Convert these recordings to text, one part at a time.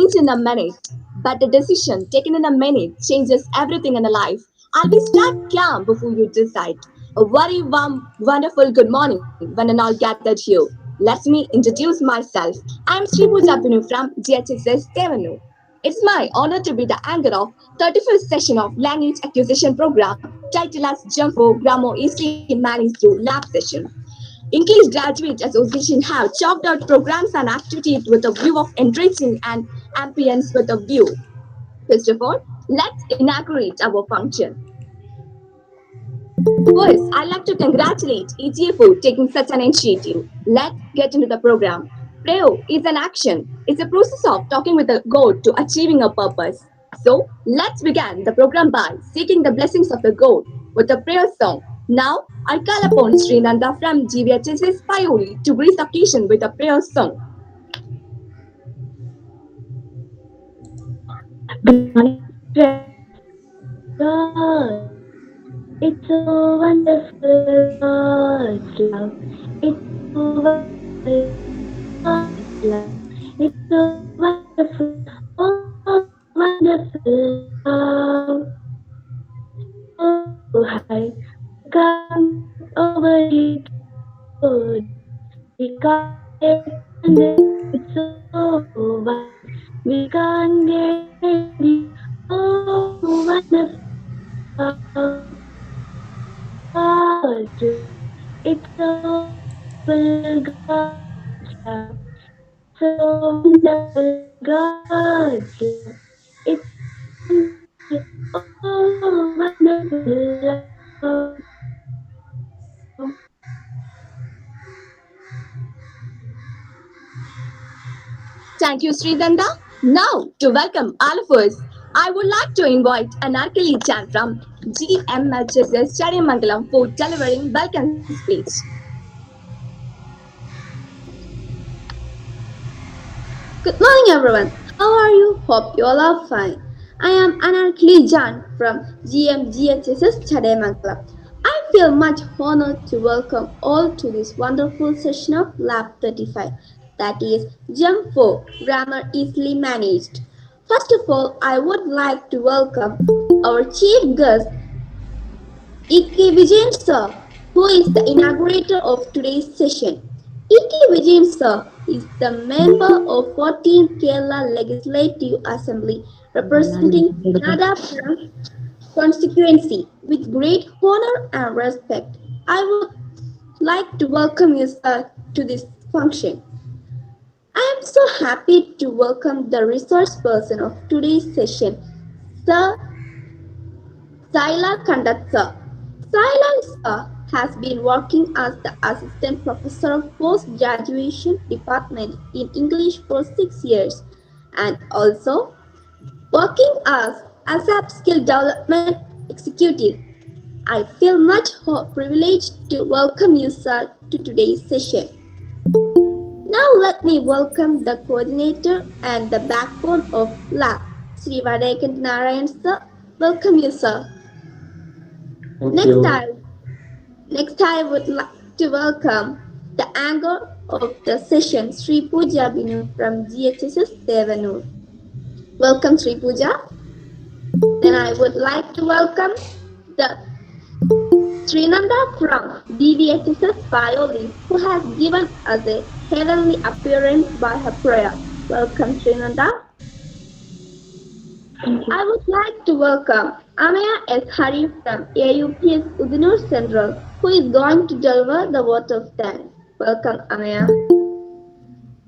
change in a minute, but a decision taken in a minute changes everything in a life. Always start calm before you decide. A very warm, wonderful good morning when an all gathered here. Let me introduce myself. I am Sri Pooja Binu from GHSS Devanu. It's my honor to be the anchor of 31st session of Language Acquisition Program titled as GEM-4 Grammar Easily Managed through Lab Session. English Graduate Association have chalked out programs and activities with a view of enriching and ambience with a view. First of all, let's inaugurate our function. First, I'd like to congratulate ETA for taking such an initiative. Let's get into the program. Prayer is an action. It's a process of talking with a God to achieving a purpose. So, let's begin the program by seeking the blessings of the God with a prayer song. Now, I call upon Srinanda from GVHSS Payoli to grace the occasion with a prayer song. Good morning, God. It's so wonderful, God's love. It's so wonderful, God's love. It's so wonderful, oh, wonderful love. So high, we can't get over it, good. We can't get under it, so wide. We can't get ready, oh, wonderful love. God's love. It's so wonderful, God's love. So wonderful, God's love. It's wonderful, oh, wonderful love. Thank you, Sridhanda. Now, to welcome all of us, I would like to invite Anarkali Chan from GMHSS Charimangalam for delivering welcome speech. Good morning, everyone. How are you? Hope you all are fine. I am Anarkali Jan from GMGHSS Chadaimangalam. I feel much honored to welcome all to this wonderful session of Lab 35, that is GEM-4 Grammar Easily Managed. First of all, I would like to welcome our chief guest, E.K. Vijayan sir, who is the inaugurator of today's session. E.K. Vijayan sir is the member of 14th Kerala Legislative Assembly representing Pilathara constituency with great honor and respect. I would like to welcome you sir to this function. I am so happy to welcome the resource person of today's session, Sir Sailal Kandoth sir. Sailal sir has been working as the assistant professor of post-graduation department in English for 6 years and also working as ASAP Skill Development Executive. I feel much privileged to welcome you sir to today's session. Now let me welcome the coordinator and the backbone of LAB, Sri Vadekant Narayan sir. Welcome you sir. Next I would like to welcome the anchor of the session, Sri Pooja Binu from GHSS Devanur. Welcome Sri Pooja. Then I would like to welcome the Srinanda from DVHSS Payoli, who has given us a heavenly appearance by her prayer. Welcome Srinanda. I would like to welcome Amaya S. Hari from AUPS Udinur Central, who is going to deliver the vote of thanks. Welcome, Amaya.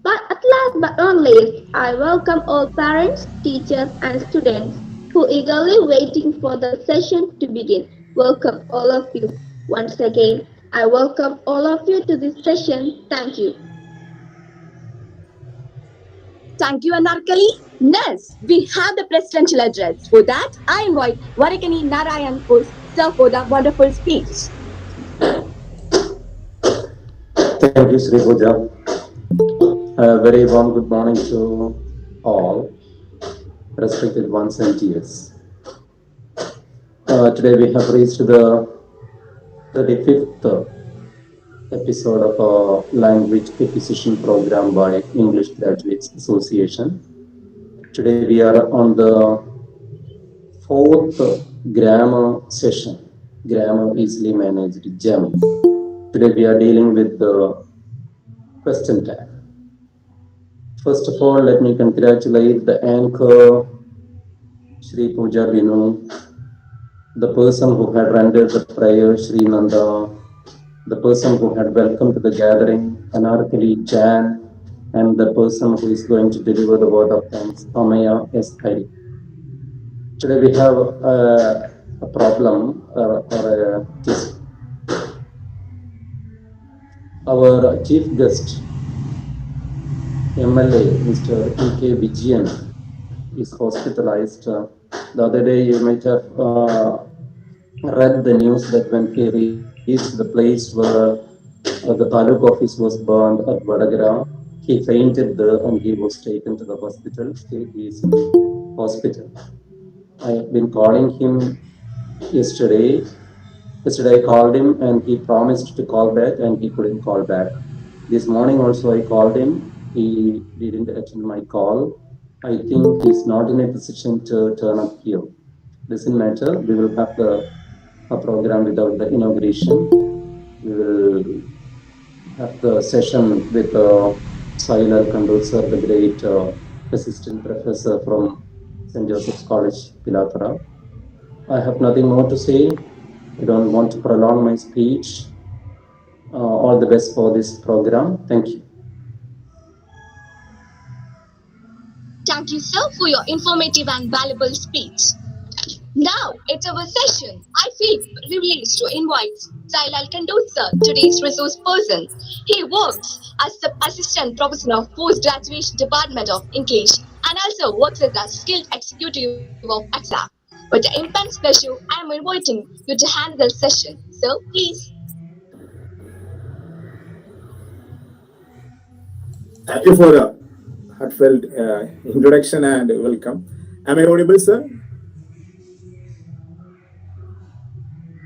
But at last but not least, I welcome all parents, teachers, and students who eagerly waiting for the session to begin. Welcome all of you. Once again, I welcome all of you to this session. Thank you. Thank you, Anarkali. Next, we have the presidential address. For that, I invite Varakani Narayan for the wonderful speech. Thank you, Sri Pooja. A very warm good morning to all, respected ones and dears. Today we have reached the 35th episode of a language acquisition program by English Graduates Association Today we are on the fourth grammar session. Grammar easily managed GEM. Today we are dealing with the question tag. First of all, let me congratulate the anchor Shri Puja Binu, the person who had rendered the prayer Shri Nanda, the person who had welcomed the gathering Anarkali Jan, and the person who is going to deliver the word of thanks Amaya S. Hari. Today we have a problem or a case. Our chief guest, MLA, Mr. E.K. Vijayan, is hospitalized. The other day, you might have read the news that when he reached the place where the taluk office was burned at Vadagara, he fainted there and he was taken to the hospital. Still, he is in hospital. I have been calling him yesterday. Yesterday I called him and he promised to call back and he couldn't call back. This morning also I called him. He didn't attend my call. I think he's not in a position to turn up here. Doesn't matter. We will have a program without the inauguration. We will have the session with Sailal Kandoth sir, the great assistant professor from St. Joseph's College, Pilathara. I have nothing more to say. I don't want to prolong my speech. All the best for this program. Thank you. Thank you, sir, for your informative and valuable speech. Now it's our session. I feel privileged to invite Sailal Kandoth, sir, today's resource person. He works as the assistant professor of post-graduation department of English and also works as a skilled executive of AXA. With the immense pleasure, I am inviting you to handle the session. Sir, please. Thank you for a heartfelt introduction and welcome. Am I audible, sir?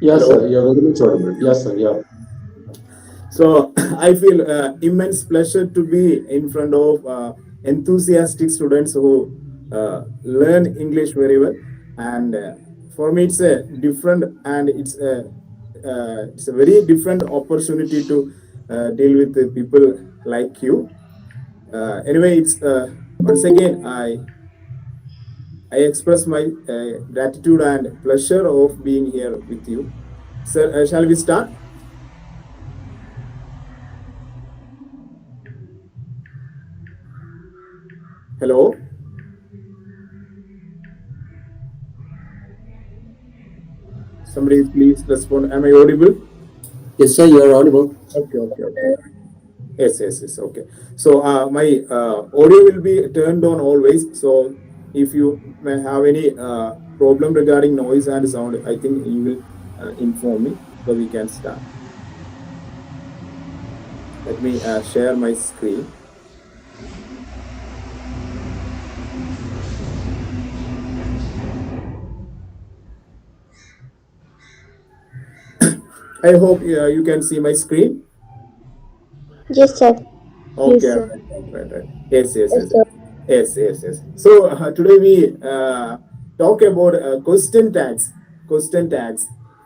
Yes, Hello. sir. You are very much audible. Yes, sir. Yeah. So I feel immense pleasure to be in front of enthusiastic students who learn English very well, and for me it's a different and it's a very different opportunity to deal with the people like you. Anyway, it's once again I express my gratitude and pleasure of being here with you. Sir, shall we start? Hello? Somebody please respond. Am I audible? Yes, sir. You are audible. Okay. Yes. Okay. So my audio will be turned on always. So if you may have any problem regarding noise and sound, I think you will inform me so we can start. Let me share my screen. I hope you can see my screen. Yes, sir. Okay, right. Yes. So today we talk about question tags. Question tags.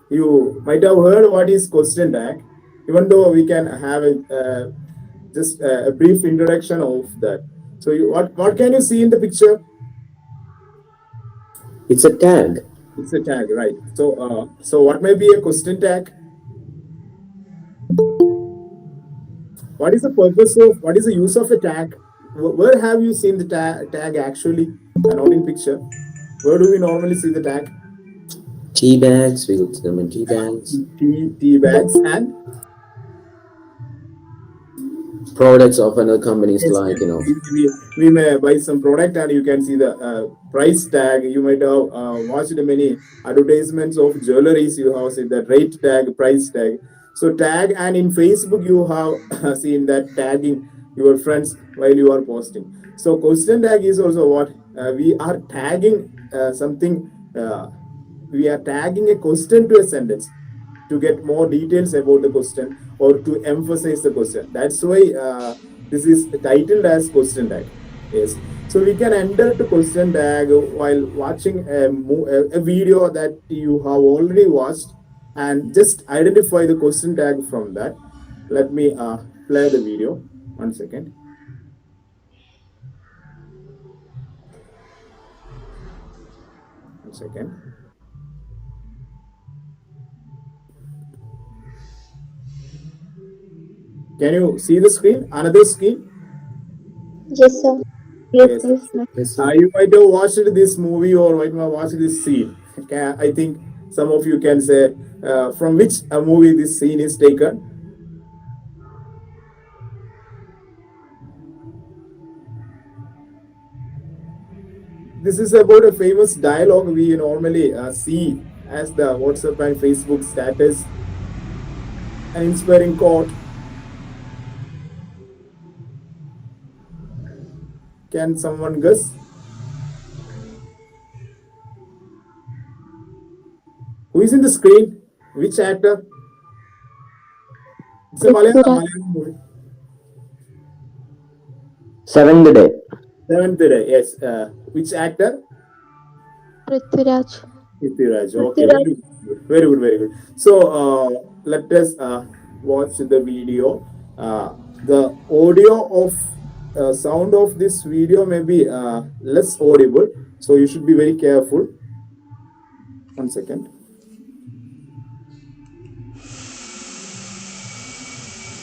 You might have heard what is question tag, even though we can have just a brief introduction of that. So what can you see in the picture? It's a tag. It's a tag, right? So what may be a question tag? What is the purpose of, what is the use of a tag? Where have you seen the tag actually? Not in picture. Where do we normally see the tag? Tea bags. We look them in tea bags. Tea bags and Products of other companies yes, like we may buy some product and you can see the price tag. You might have watched many advertisements of jewelries. You have seen the rate tag, price tag. So tag, and in Facebook you have seen that tagging your friends while you are posting. So question tag is also what we are tagging something. We are tagging a question to a sentence to get more details about the question or to emphasize the question. That's why this is titled as question tag. Yes. So we can enter to question tag while watching a video that you have already watched and just identify the question tag from that. Let me play the video. 1 second. 1 second. Can you see the screen? Another screen? Yes, sir. Yes, Yes. yes, sir. Yes, sir. You might have watched this movie or might have watched this scene. I think some of you can say from which movie this scene is taken. This is about a famous dialogue we normally see as the WhatsApp and Facebook status, an inspiring quote. Can someone guess? Who is in the screen? Which actor? It's a Prithviraj. Malayalam movie. Seventh day. Seventh day, yes. Which actor? Prithviraj. Itiraj. Okay, Prithviraj. very good. Very good, very good. So let us watch the video. The audio of sound of this video may be less audible, so you should be very careful. 1 second.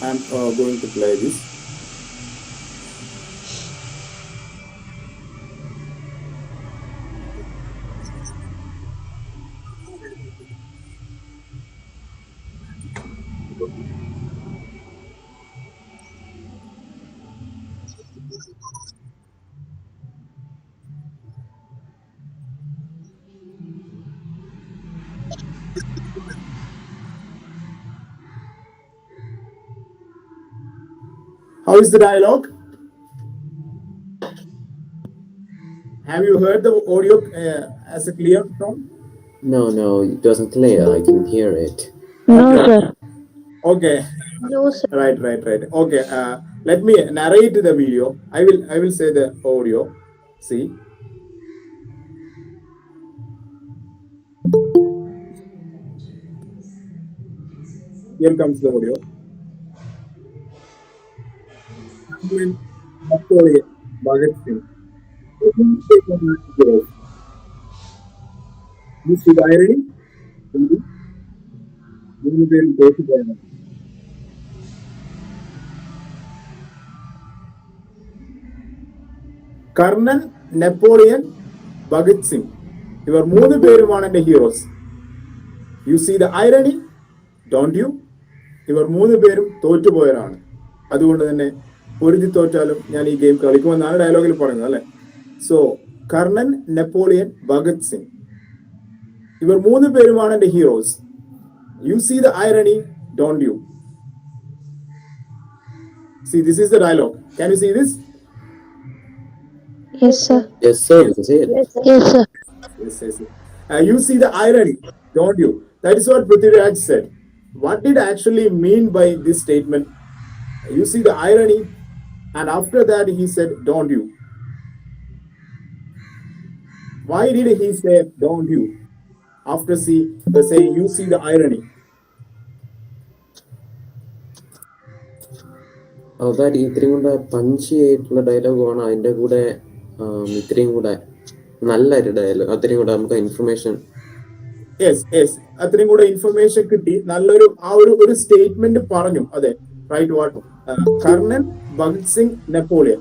I'm going to play this. How is the dialogue? Have you heard the audio as a clear tone? No, it wasn't clear. I couldn't hear it. No, Okay, sir. okay. No, sir. Right. Okay, let me narrate the video. I will say the audio. See, here comes the audio. Napoleon, Bhagat Singh. You see the irony? മൂന്ന് പേരും തോറ്റുപോയാണ്. Karnan, Napoleon, Bhagat Singh ഇവർ മൂന്ന് പേരുമാണ് എൻ്റെ heroes. You see the irony, don't you? ഇവർ മൂന്ന് പേരും തോറ്റുപോയവരാണ്. അതുകൊണ്ട് തന്നെ പൊരുതി തോറ്റാലും ഞാൻ ഈ ഗെയിം കളിക്കുമെന്നാണ് ഡയലോഗിൽ പറയുന്നത് അല്ലെ. സോ കർണൻ, നെപ്പോളിയൻ, ഭഗത് സിംഗ് ഇവർ മൂന്ന് പേരുമാണ് എൻ്റെ heroes. You see the irony, don't you? See, this is the dialogue. Can you see this? Yes, sir. Yes, sir. We can see it. Yes, sir. Yes, sir. Yes. You see the irony, don't you? That is what Prithviraj said. What did actually mean by this statement? You see the irony, and after that he said, "Don't you?" Why did he say, "Don't you"? After saying, "You see the irony." അതായത് ഇത്രയും കൂടെ punchy ആയിട്ടുള്ള ഡയലോഗാണ്. അതിൻ്റെ കൂടെ ഇത്രയും കൂടെ നല്ലൊരു dialogue, അത്രയും കൂടെ നമുക്ക് ഇൻഫർമേഷൻ. യെസ് അത്രയും കൂടെ ഇൻഫർമേഷൻ കിട്ടി. നല്ലൊരു ഒരു സ്റ്റേറ്റ്മെന്റ് പറഞ്ഞു. അതെ, right. What Karnan, Bhagat Singh, Napoleon,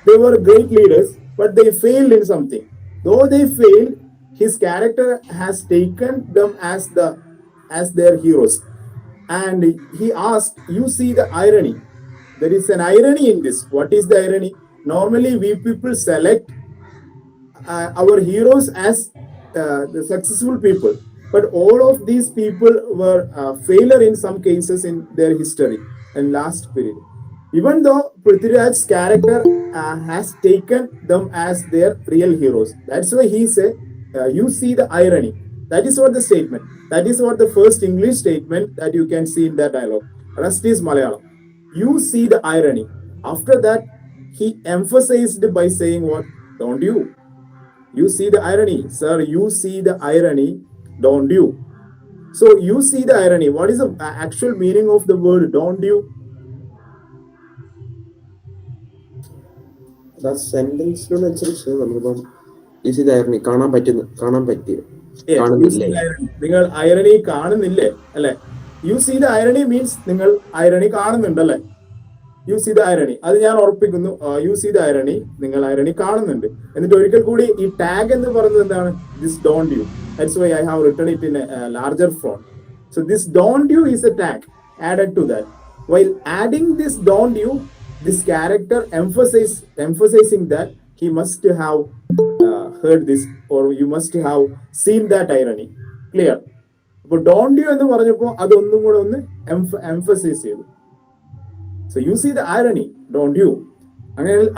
they were great leaders, but they failed in something. Though they failed, his character has taken them as their heroes. And he asked, "You see the irony? There is an irony in this. What is the irony? Normally, we people select our heroes as the successful people, but all of these people were failure in some cases in their history and last period. Even though Prithviraj's character has taken them as their real heroes. That's why he said, you see the irony." That is what the statement. That is what the first English statement that you can see in that dialogue. Rest is Malayalam. You see the irony. After that, he emphasized by saying what? Don't you? You see the irony, sir. You see the irony, don't you? So you see the irony. What is the actual meaning of the word don't you? സെന്റൻസിനനുസരിച്ച് നമുക്കിപ്പം ഇതായിരുന്നു കാണാൻ പറ്റിയ Yes, you see കാണുന്നില്ലേ. the irony. നിങ്ങൾ irony കാണുന്നില്ലേ അല്ലെ? You see the irony means നിങ്ങൾ irony കാണുന്നുണ്ടല്ലേ? യു സി ദ ഐറണി, അത് ഞാൻ ഉറപ്പിക്കുന്നു. യു സി ദ ഐറണി, നിങ്ങൾ ഐറണി കാണുന്നുണ്ട്. എന്നിട്ട് ഒരിക്കൽ കൂടി ഈ ടാഗ് എന്ന് പറയുന്നത് എന്താണ്? This don't you. That's why I have written it in a larger form. So this don't you is a tag added to that. While adding this don't you, this character emphasizing that he must have heard this, or you must have seen that irony. Clear? അപ്പോൾ don't you എന്ന് പറഞ്ഞപ്പോൾ അതൊന്നും കൂടെ ഒന്ന് emphasise ചെയ്തു. So you see the irony, don't you?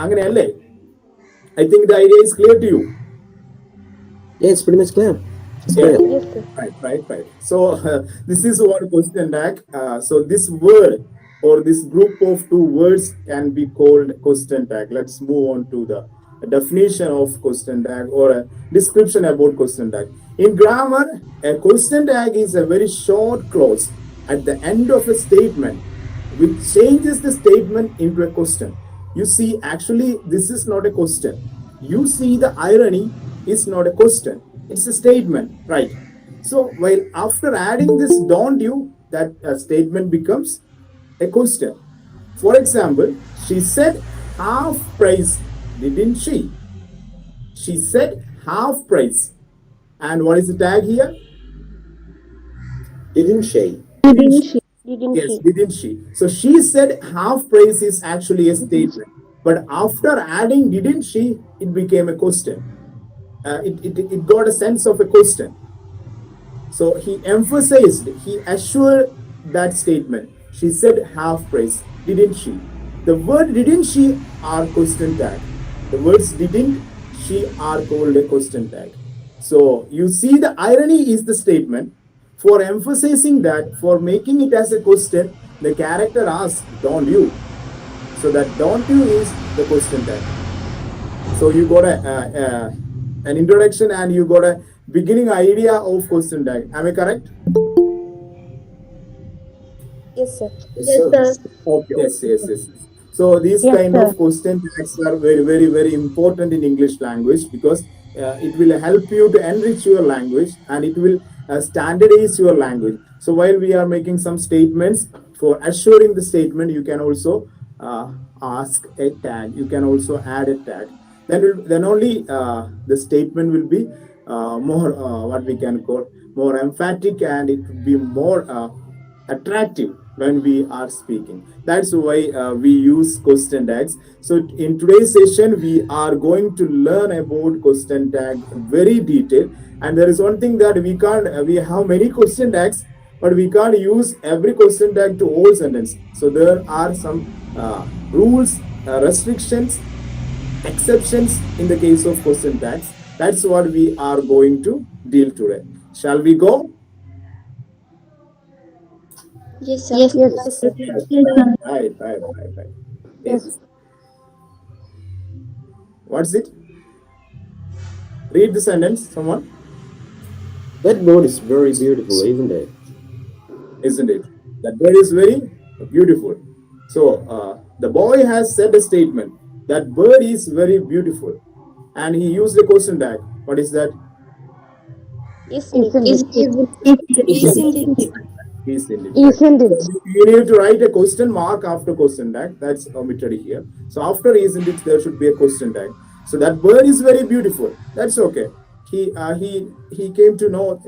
അങ്ങനെയല്ലേ? I think the idea is clear to you. Yeah, it's pretty much clear. Yeah. Yes, sir. Right. So this is what question tag. So this word or this group of two words can be called question tag. Let's move on to the definition of question tag or a description about question tag. In grammar, a question tag is a very short clause at the end of a statement which changes the statement into a question. You see, actually, this is not a question. You see, the irony is not a question. It's a statement, right? So, while after adding this don't you, that statement becomes a question. For example, she said half price, didn't she? She said half price. And what is the tag here? Didn't she? Yes, didn't she? So she said half price is actually a statement. But after adding didn't she, it became a question. It got a sense of a question. So he emphasized, he assured that statement. She said half price, didn't she? The word didn't she are question tag. The words didn't she are called a question tag. So you see, the irony is the statement. For emphasizing that, for making it as a question, the character asks, don't you? So that don't you is the question tag. So you got an introduction and you got a beginning idea of question tag. Am I correct? Yes, sir. Yes, sir. Okay. Yes. So these kind of question tags are very important in English language because it will help you to enrich your language and it will standardize your language. So while we are making some statements, for assuring the statement, you can also ask a tag. You can also add a tag. Then only the statement will be more what we can call more emphatic, and it will be more attractive when we are speaking. That's why we use question tags. So in today's session, we are going to learn about question tag very detailed. And there is one thing that we can't, we have many question tags, but we can't use every question tag to all sentence. So there are some rules, restrictions, exceptions in the case of question tags. That's what we are going to deal today. Shall we go? Yes, sir. Right. Yes. What's it? Read the sentence, someone. That bird is very beautiful, isn't it? Isn't it? That bird is very beautiful. So the boy has said a statement. That bird is very beautiful. And he used a question tag. What is that? Isn't it? Isn't it? You need to write a question mark after question tag. That's omitted here. So after isn't it, there should be a question tag. So that bird is very beautiful. That's okay. He came to know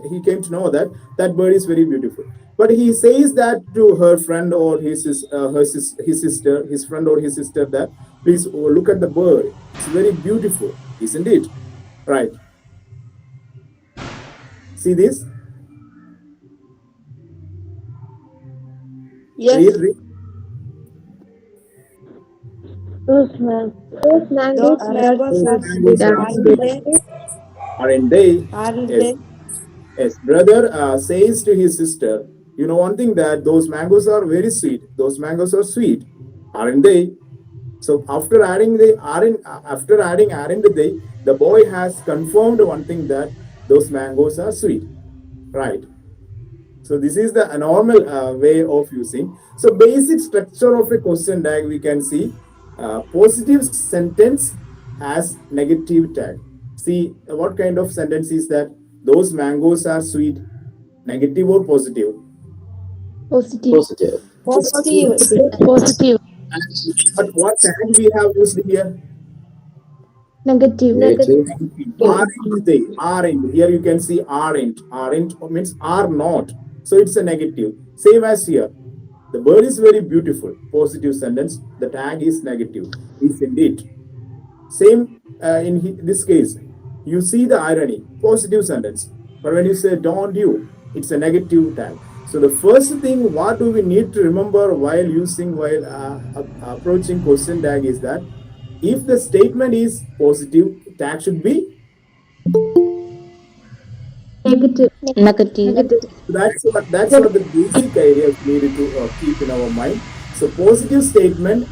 that bird is very beautiful. But he says that to her friend or his sister, his friend or his sister, that please look at the bird. It's very beautiful, isn't it? Right. See this? Yes. Read. Those mangoes Aren't they? Yes. Brother says to his sister, one thing, that those mangoes are very sweet. Those mangoes are sweet, aren't they? So after adding aren't they, the boy has confirmed one thing, that those mangoes are sweet, right? So this is the normal way of using. So basic structure of a question tag, we can see positive sentence has negative tag. See what kind of sentence is that? Those mangoes are sweet. Negative or positive? Positive. Positive. Positive. Positive. But what tag we have used here? Negative. Negative. Aren't they? Aren't. Here you can see aren't. Aren't means are not. So it's a negative. Same as here. The bird is very beautiful. Positive sentence. The tag is negative. Isn't it? Same in this case. You see the irony. Positive sentence. But when you say don't you, it's a negative tag. So the first thing, what do we need to remember while approaching question tag is that if the statement is positive, tag should be. Negative. Negative. That's what the basic idea we needed to keep in our mind. So positive statement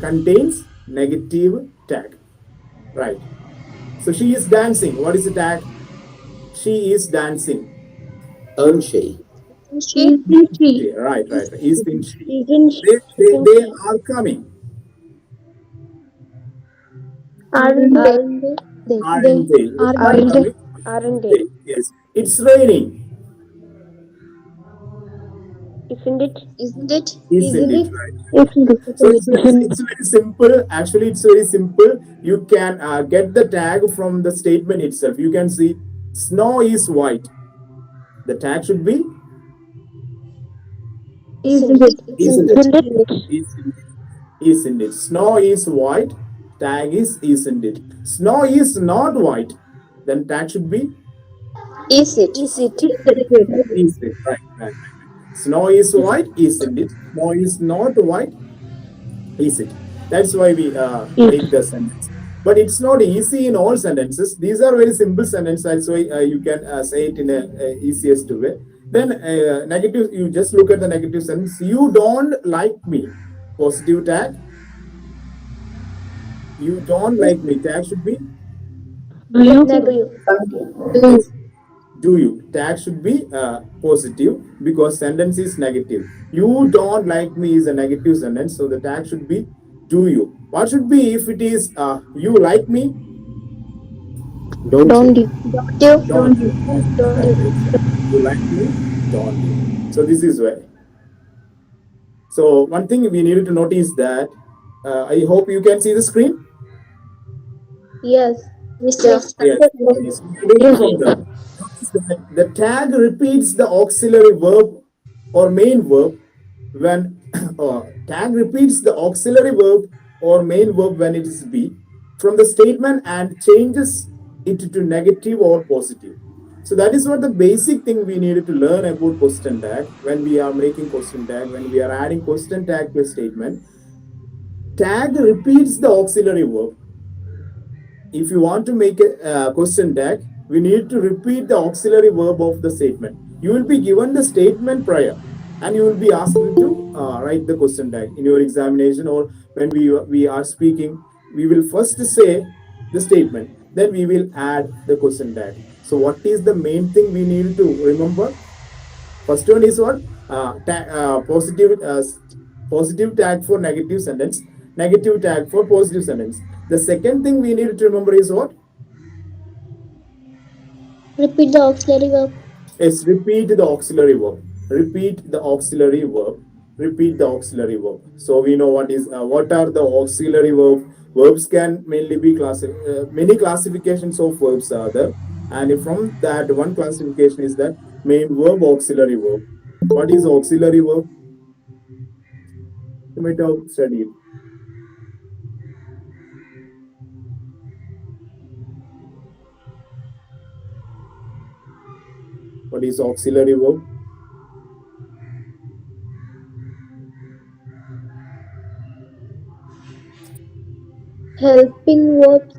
contains negative tag, right? So she is dancing. What is the tag? She is dancing. Unche. She. Isn't she? Yeah, right. Isn't she? Isn't she? They are coming. Aren't they? Aren't they? Aren't they? They are Aren't they? coming. They. Yes. It's raining. Isn't it? Isn't it? Isn't it? Right. Isn't it? So it's very simple. Actually, it's very simple. You can get the tag from the statement itself. You can see snow is white. The tag should be Isn't it? isn't it? Isn't it? Isn't it? Isn't it? Snow is white. Tag is isn't it? Snow is not white. Then tag should be Is it? is it? Right. Snow is white. Isn't it? Snow is not white. Is it? That's why we make the sentence. But it's not easy in all sentences. These are very simple sentences. That's why you can say it in a easiest way. Then negative, you just look at the negative sentence. You don't like me. Positive tag. You don't like me. Tag should be Negative. do you. Tag should be positive because sentence is negative. You don't like me is a negative sentence. So the tag should be do you. What should be if it is you like me? Don't you. Don't you. You like me? Don't you. So this is where. So one thing we needed to notice that I hope you can see the screen. Yes. Yes. Yes. Reading from the tag repeats the auxiliary verb or main verb when tag repeats the auxiliary verb or main verb when it is be from the statement and changes it to negative or positive. So that is what the basic thing we needed to learn about question tag when we are making question tag, when we are adding question tag to a statement. Tag repeats the auxiliary verb. If you want to make a question tag, we need to repeat the auxiliary verb of the statement. You will be given the statement prior and you will be asked to write the question tag in your examination, or when we are speaking, we will first say the statement, then we will add the question tag. So what is the main thing we need to remember? First one is what? Positive tag for negative sentence, negative tag for positive sentence. The second thing we need to remember is what? Repeat the auxiliary verb. Yes, repeat the auxiliary verb. Repeat the auxiliary verb. Repeat the auxiliary verb. So we know what are the auxiliary verb. Verbs can mainly be many classifications of verbs are there, and from that one classification is that main verb auxiliary verb. What is auxiliary verb? You might have studied. What is auxiliary verb? Helping verbs.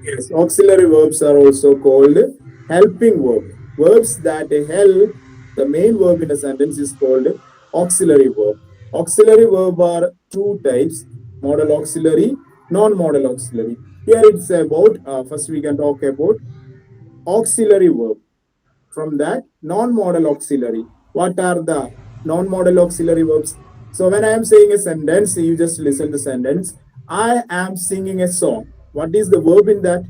Yes, auxiliary verbs are also called helping verb. Verbs that help the main verb in a sentence is called auxiliary verb. Auxiliary verb are two types. model auxiliary, non-model auxiliary. Here it's about, first we can talk about auxiliary verb. From that, non-model auxiliary. What are the non-model auxiliary verbs? So when I am saying a sentence, you just listen the sentence. I am singing a song. What is the verb in that?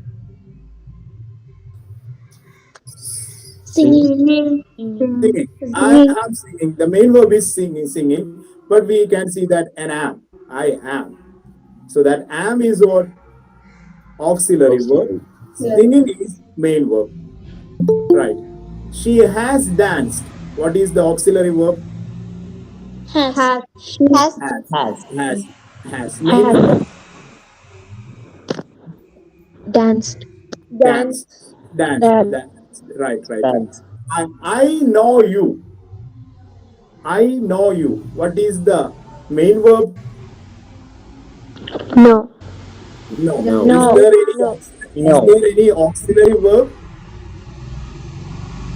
Singing. Singing. Singing. I Singing. am singing. The main verb is singing, but we can see that an am. I am. So that am is what? Auxiliary verb. Auxiliary. Singing is main verb. Right. She has danced. What is the auxiliary verb? Has. She Has. Has. Has. Has. Main has verb? danced. Danced. Danced. Danced. Danced. Danced. Right. Right. Right. Dance. I know you. I know you. What is the main verb? No. No. No. Is No. there any is No. there any auxiliary verb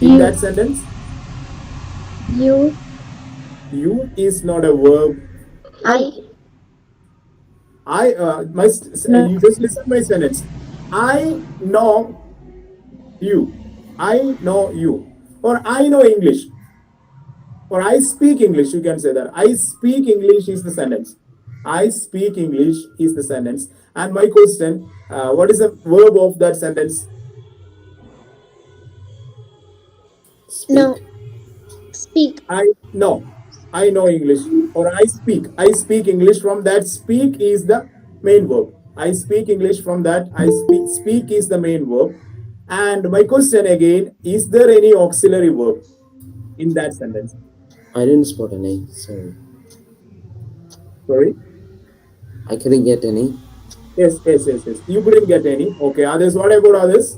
in You. that sentence? You. You is not a verb. I. I No. you just listen my sentence. I know you. I know you. Or I know English. Or I speak English. You can say that. I speak English is the sentence. I speak English is the sentence. And my question, what is the verb of that sentence? No. Speak. Speak. I know. I know English. Or I speak. I speak English. From that, speak is the main verb. I speak English. From that, I speak. Speak is the main verb. And my question again, is there any auxiliary verb in that sentence? I didn't spot any. Sorry. Sorry? I couldn't get any. Yes. You couldn't get any. Okay. Others, what about others?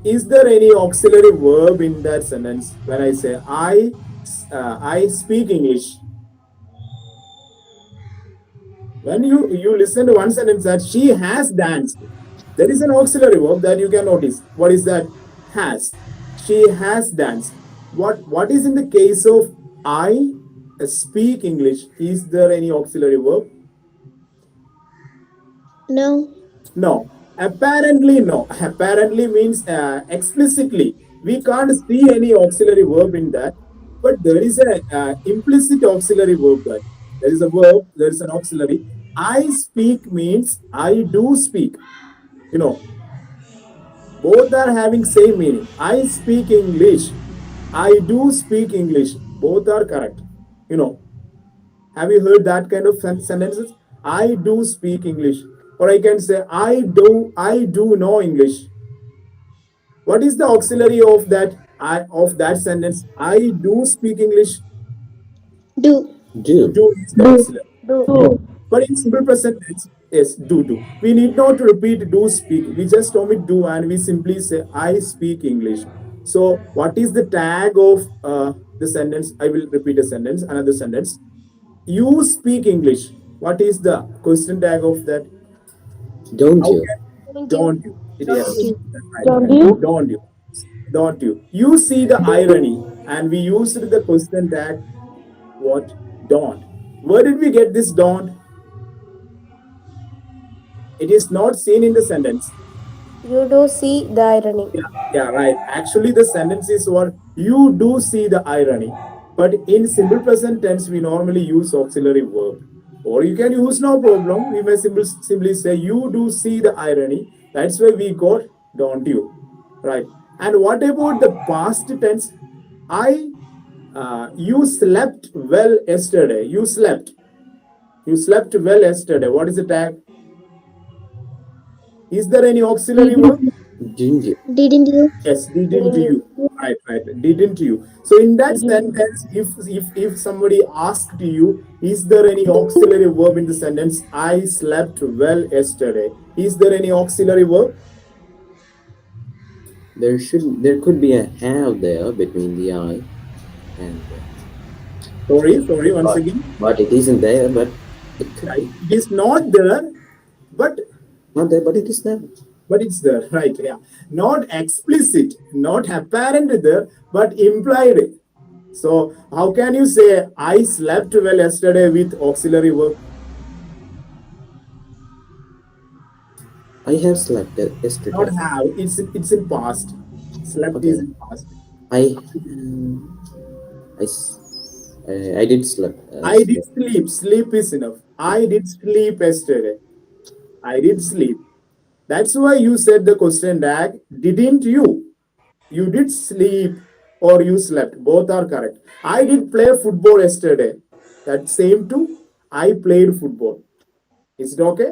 Is there any auxiliary verb in that sentence when I say I speak English? When you listen to one sentence that she has danced, there is an auxiliary verb that you can notice. What is that? Has. She has danced. What is in the case of I speak English? Is there any auxiliary verb? No. No. Apparently, no. Apparently means explicitly. We can't see any auxiliary verb in that, but there is a implicit auxiliary verb there. There is a verb, there is an auxiliary. I speak means I do speak. You know, both are having same meaning. I speak English. I do speak English. Both are correct. You know, have you heard that kind of sentences? I do speak English. Or I can say I do know English. What is the auxiliary of that sentence? I do speak English. Do. Do. Do is the Do. auxiliary. Do. But in simple present tense, yes, do. We need not to repeat do speak. We just omit do and we simply say I speak English. So what is the tag of the sentence? I will repeat a sentence, another sentence. You speak English. What is the question tag of that? Don't How you? can Don't you? don't you? Yes, right. Don't you? Don't you? Don't you? You see the irony, and we used the question tag. What? Don't. Where did we get this don't? It is not seen in the sentence. You do see the irony. Yeah, right. Actually, the sentence is what you do see the irony, but in simple present tense, we normally use auxiliary verb. Or you can use no problem. We may simply say you do see the irony. That's why we got don't you, right? And what about the past tense? I, you slept well yesterday. You slept. You slept well yesterday. What is the tag? Is there any auxiliary verb? Didn't you? Didn't you? Yes, didn't you? Right. Didn't you? So in that sentence, if somebody asked you, is there any auxiliary verb in the sentence? I slept well yesterday. Is there any auxiliary verb? There could be a have there between the I and Sorry. Once but again, but it isn't there. But it could right? be It is not there, but not there. But it is there. it's there, right? Yeah, not explicit, not apparent there, but implied. So how can you say I slept well yesterday with auxiliary verb? I have slept Not yesterday. have. It's in past. Slept is Okay. in past. I I I did sleep I did yesterday. sleep. Sleep is enough. I did sleep yesterday. I did sleep. That's why you said the question that didn't you? You did sleep or you slept. Both are correct. I did play football yesterday. That same too. I played football. Is it okay?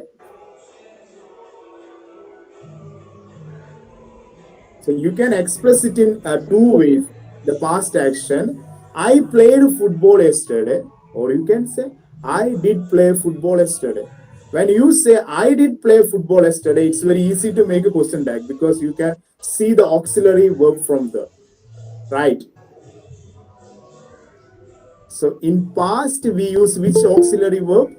So you can express it in two ways. The past action, I played football yesterday, or you can say, I did play football yesterday. When you say, I did play football yesterday, it's very easy to make a question tag because you can see the auxiliary verb from there, right? So in past, we use which auxiliary verb?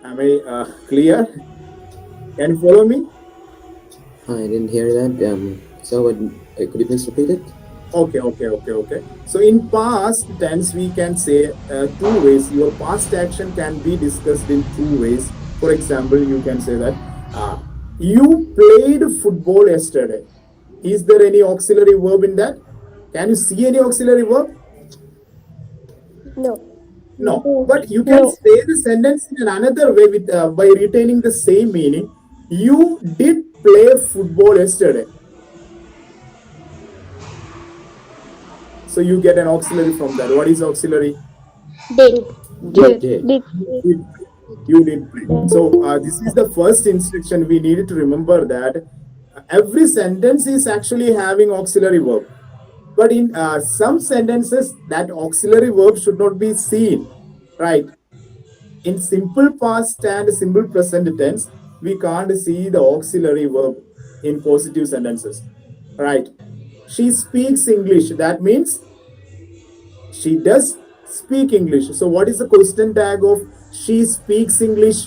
Am I clear? Can you follow me? I didn't hear that. So could you please repeat it? Okay. So in past tense, we can say two ways. Your past action can be discussed in two ways. For example, you can say that you played football yesterday. Is there any auxiliary verb in that? Can you see any auxiliary verb? No. No. But you can say the sentence in another way with by retaining the same meaning. You did play football yesterday. So you get an auxiliary from that. What is auxiliary? Did. Did. Did. Did. You did play. You did play. So this is the first instruction we needed to remember that every sentence is actually having auxiliary verb. But in some sentences, that auxiliary verb should not be seen, right? In simple past and simple present tense, we can't see the auxiliary verb in positive sentences, right? She speaks English. That means she does speak English. So what is the question tag of she speaks English?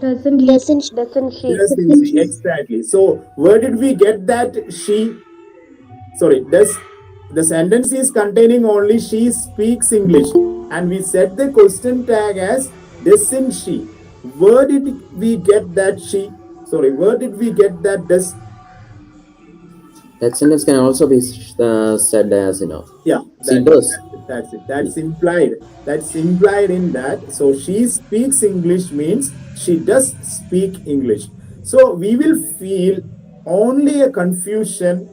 Doesn't Doesn't she? doesn't she? Doesn't she? Exactly. So where did we get that she? Sorry, does the sentence is containing only she speaks English, and we set the question tag as doesn't she? Where did we get that she? Sorry, where did we get that does? That sentence can also be said as Yeah, she does. that's it. That's implied. That's implied in that. So she speaks English means she does speak English. So we will feel only a confusion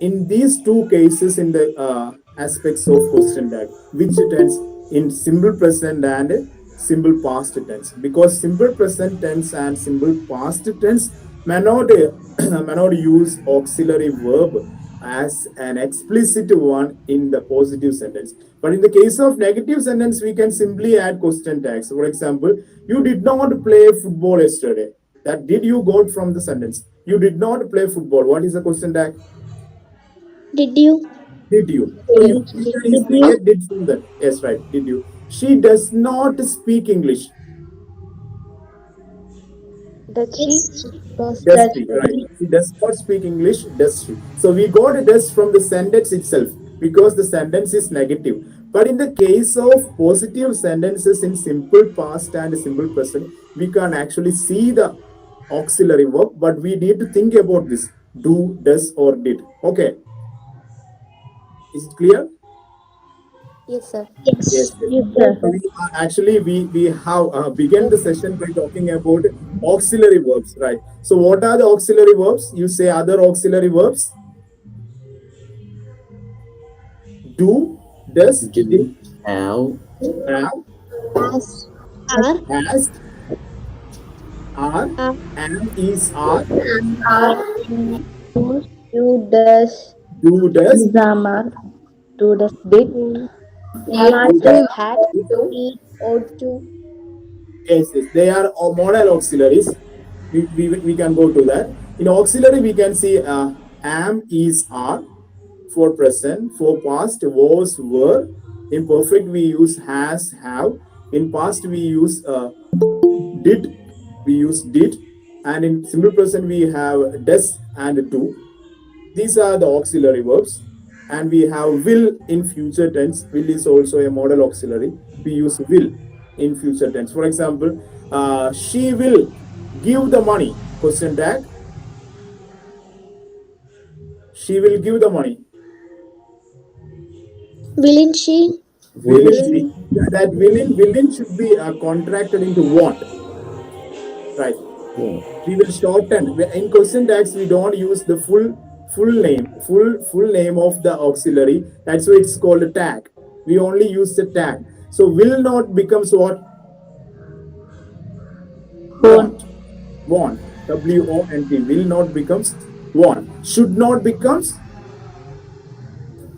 in these two cases in the aspects of question tag, which tense in simple present and simple past tense. Because simple present tense and simple past tense may not may not use auxiliary verb as an explicit one in the positive sentence. But in the case of negative sentence, we can simply add question tags. For example, you did not play football yesterday. That did you got from the sentence. You did not play football. What is the question tag? Did you? Did you? So you can Did easily you? get did from that. Yes, right. Did you? She does not speak English. Does she? Yes. Does Does Does she? she? Right. She does not speak English. Does she? So we got a does from the sentence itself because the sentence is negative. But in the case of positive sentences in simple past and simple present, we can actually see the auxiliary verb, but we need to think about this do, does, or did. Okay. Is it clear? Yes, sir. Yes, Yes. yes. Yes, So sir. we actually we have began the session by talking about auxiliary verbs, right? So what are the auxiliary verbs? You say other auxiliary verbs: do, does, did, Do, have, have, As. Are. has, are, Are. am, is, are, Are you does do, does, grammar? Do does did Mm. do, have does. had eat or to? Yes, yes. They are all modal auxiliaries. We can go to that. In auxiliary, we can see am, is, are. For present, for past, was, were. In perfect, we use has, have. In past, we use did, we use did. And in simple present, we have does and do. These are the auxiliary verbs. And we have will in future tense. Will is also a model auxiliary. We use will in future tense. For example, she will give the money. Question tag. She will give the money. Willing she? Will Will she? That willing should be contracted into want. Right. want. We will shorten. In question tags we don't use the full name of the auxiliary. That's why it's called a tag. We only use the tag. So will not becomes what? Want. Want. WONT. Will not becomes want. Should not becomes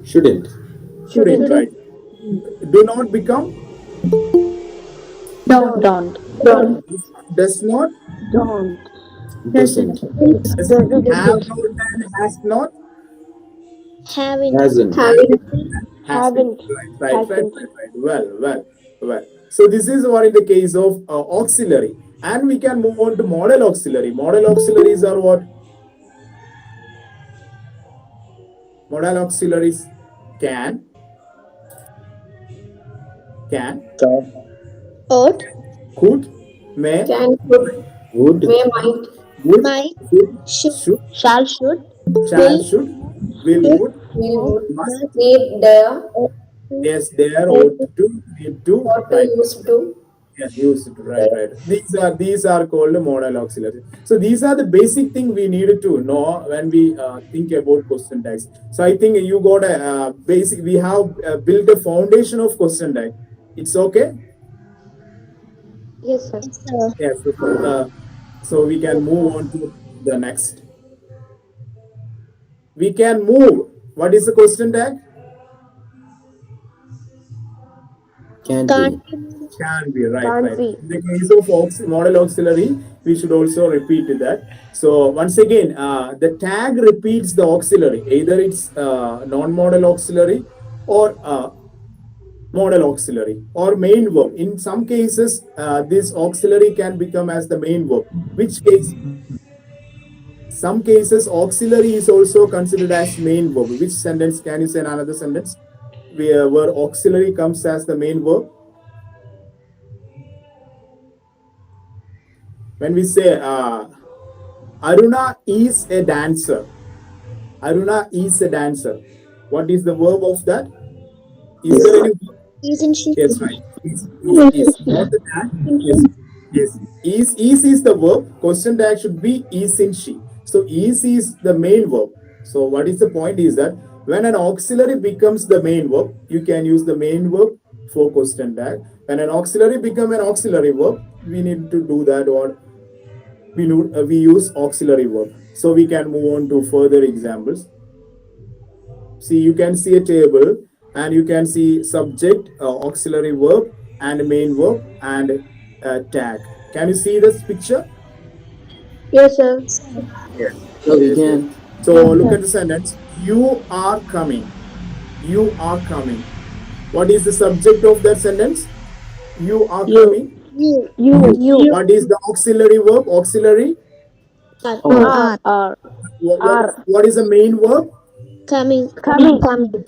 Shouldn't. shouldn't, right? Do not become Don't. does not. Doesn't. Does have not and has not. Haven't. Hasn't. Has been. Right. Well. So this is what in the case of auxiliary. And we can move on to model auxiliary. Model auxiliaries are what? Modal auxiliaries can, Ought. could, may, Would. would, Might. Should. should, Should. shall, should, will, would, must, yes, there, ought to, need to, right. Yeah, used to, right. These are called modal auxiliaries. So these are the basic thing we needed to know when we think about question tags. So I think you got a basic. We have built a foundation of question tag. It's okay. Yes, sir. Yes. So we can move on to the next. We can move. What is the question tag? Can Can't. be. Can be, right. In the case of model auxiliary, we should also repeat that. So once again, the tag repeats the auxiliary. Either it's non-model auxiliary or model auxiliary or main verb. In some cases, this auxiliary can become as the main verb. Which case? Some cases, auxiliary is also considered as main verb. Which sentence can you say in another sentence where auxiliary comes as the main verb? When we say Aruna is a dancer. Aruna is a dancer. What is the verb of that? Is there any verb? Isn't she? Yes, right. Is not the tag. Yes. Is the verb. Question tag should be isn't she. So is the main verb. So what is the point is that when an auxiliary becomes the main verb, you can use the main verb for question tag. When an auxiliary become an auxiliary verb, we need to do that or we use auxiliary verb. So we can move on to further examples. See, you can see a table and you can see subject, auxiliary verb and main verb and tag. Can you see this picture? Yes, sir. Yes. So we can. So look at the sentence. You are coming. You are coming. What is the subject of that sentence? You are coming. You. What is the auxiliary verb? Auxiliary. Are. What is the main verb? Coming. Coming.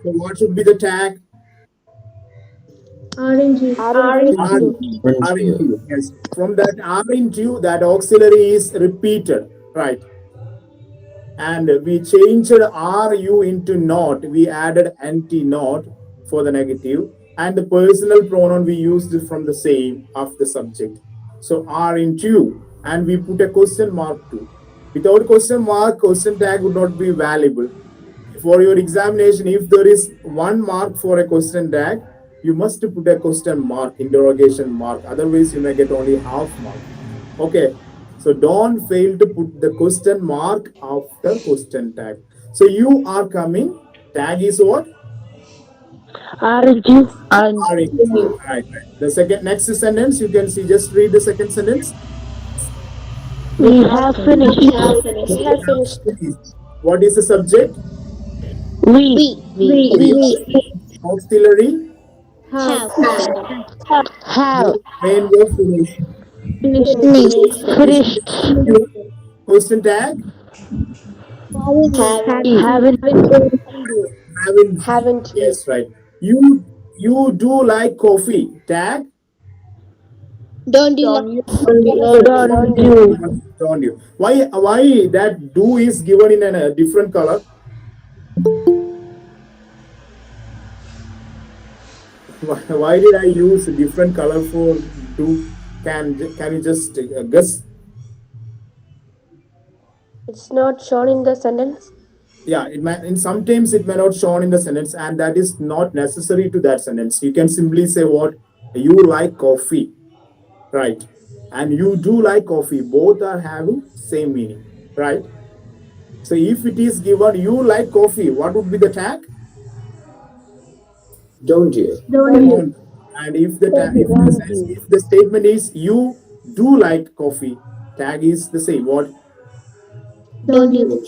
So what should be the tag? Aren't you? Aren't you? Yes. From that aren't you, that auxiliary is repeated, right? And we changed are you into not. We added not for the negative, and the personal pronoun we used from the same of the subject. So aren't you, and we put a question mark too. Without question mark, question tag would not be valuable. For your examination, if there is 1 mark for a question tag, you must put a question mark, interrogation mark. Otherwise, you may get only half mark. Okay. So don't fail to put the question mark after question tag. So you are coming. Tag is what? Aren't you? Are you? Right. The next sentence, you can see, just read the second sentence. We have finished. We have finished. What is the subject? We. Auxiliary. Have. Have. Main verb finish. Finished. You question tag Haven't haven't you? Yes, right. You do like coffee tag don't you like don't you? don't you? Why that do is given in a different color? Why did I use a different color for do? Can you just guess? It's not shown in the sentence. Yeah, it may in sometimes it may not shown in the sentence, and that is not necessary to that sentence. You can simply say what you like coffee, right? And you do like coffee. Both are having same meaning, right? So if it is given you like coffee, what would be the tag? Don't you? Don't. And if if the statement is you do like coffee, tag is the same. What? Don't you?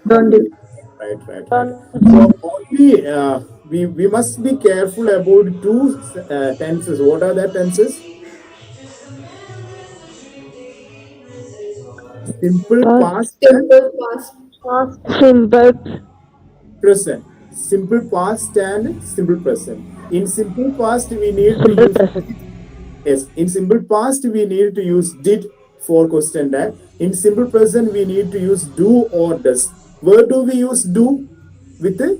Don't you? Right, right, right. So only we must be careful about two tenses. What are the tenses? Simple past and Simple. present. Simple past and simple present. In simple past, we need to use yes. In simple past, we need to use did for question tag. In simple present, we need to use do or does. Where do we use do? With a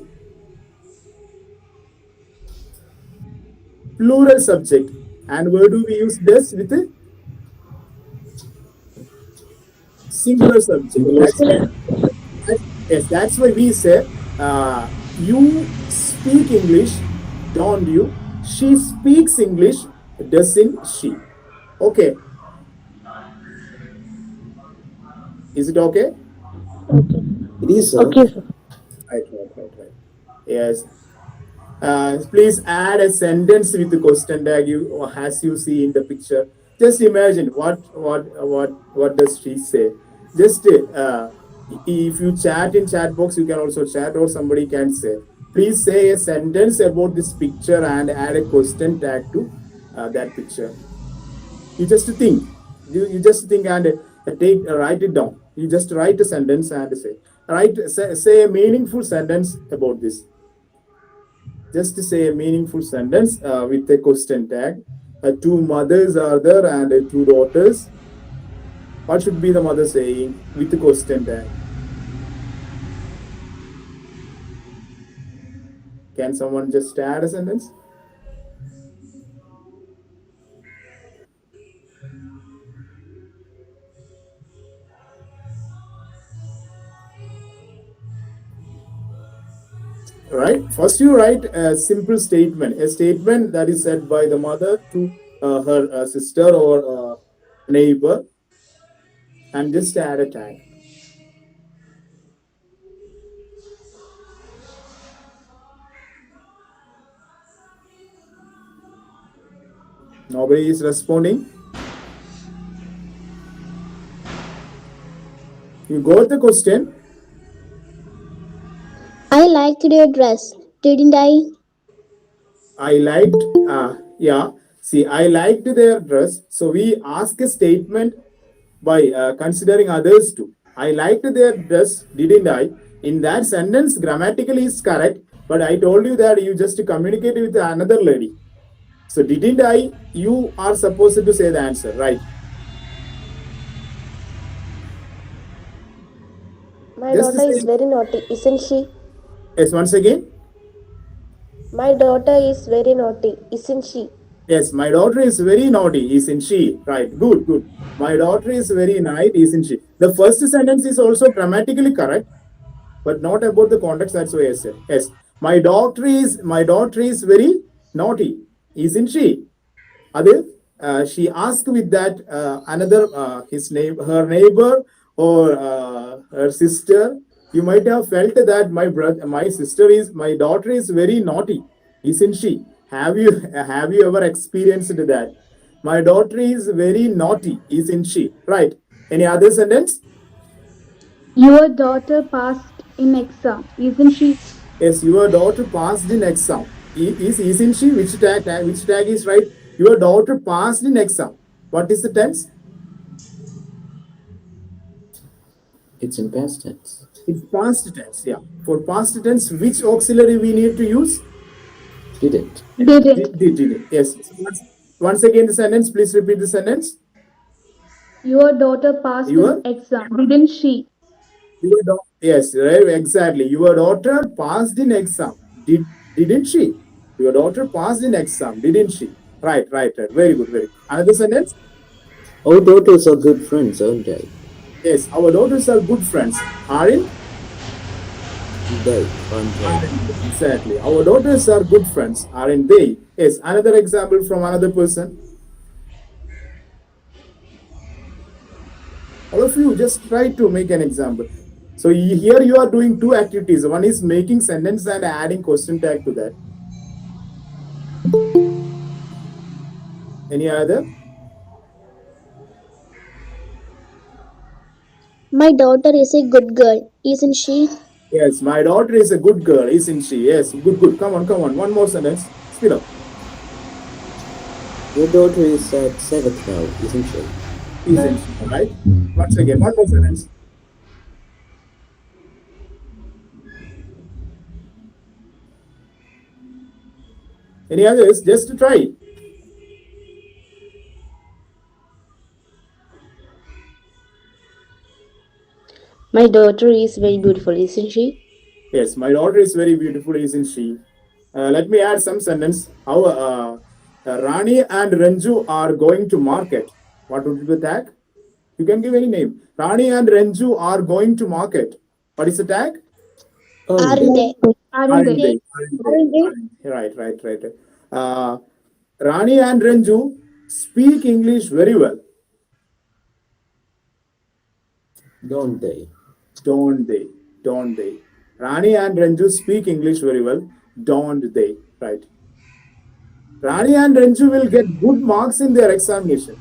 plural subject. And where do we use does? With a singular subject. That's why we say you speak English, don't you? She speaks English, doesn't she? Okay, is it okay? It is, sir. Okay, sir. Right. Yes. Please add a sentence with the question tag you as you see in the picture. Just imagine what does she say? Just if you chat in chat box, you can also chat or somebody can say. Please say a sentence about this picture and add a question tag to that picture. You just think. You just think and write it down. You just write a sentence and say a meaningful sentence about this. Just to say a meaningful sentence with a question tag. Two mothers are there and two daughters. What should be the mother saying with the question tag? Can someone just add a sentence? Right. First, you write a simple statement, a statement that is said by the mother to her sister or neighbor, and just add a tag. Nobody is responding. You got the question. I liked your dress, didn't I? I liked, yeah. See, I liked their dress. So we ask a statement by considering others too. I liked their dress, didn't I? In that sentence, grammatically is correct, but I told you that you just communicate with another lady. So didn't I? You are supposed to say the answer, right? My Just daughter is say very naughty, isn't she? yes once again. My daughter is very naughty, isn't she? Yes, my daughter is very naughty, isn't she? Right, good, good. My daughter is very nice, isn't she? The first sentence is also grammatically correct, but not about the context. That's why I said yes. My daughter is very naughty, isn't she? Adil, she asked with that another his name, her neighbor or her sister. You might have felt that my daughter is very naughty, isn't she? Have you ever experienced that? My daughter is very naughty, isn't she? Right. Any other sentence? Your daughter passed in exam, isn't she? Yes, your daughter passed in exam. Isn't she? Which tag is right? Your daughter passed in exam. What is the tense? It's in past tense. It's past tense. Yeah. For past tense, which auxiliary we need to use? Didn't. Didn't. Did. Yes. So once again, the sentence. Please repeat the sentence. Your daughter passed an Your exam, didn't she? Yes, right, exactly. Your daughter passed in exam. Didn't she? Your daughter passed in exam, didn't she? Right. Very good, very good. Another sentence. Our daughters are good friends, aren't they? Yes, our daughters are good friends. Aren't? They, aren't they? Aren't they? Exactly. Our daughters are good friends, aren't they? Yes. Another example from another person. All of you just try to make an example. So here you are doing two activities. One is making sentence and adding question tag to that. Any other? My daughter is a good girl, isn't she? Yes, my daughter is a good girl, isn't she? Yes, good. Come on. One more sentence. Speed up. Your daughter is at seventh now, isn't she? Isn't she? Right? Once again, one more sentence. Any others? Just to try. My daughter is very beautiful, isn't she? Yes, my daughter is very beautiful, isn't she? Let me add some sentence. How Rani and Ranju are going to market. What would be the tag? You can give any name. Rani and Ranju are going to market. What is the tag? Aren't Aren't they? they? Aren't Aren't they? they? Aren't they? Right. Uh, Rani and Ranju speak English very well, Don't they? don't they? Don't they? Rani and Ranju speak English very well, don't they? Right. Rani and Ranju will get good marks in their examination.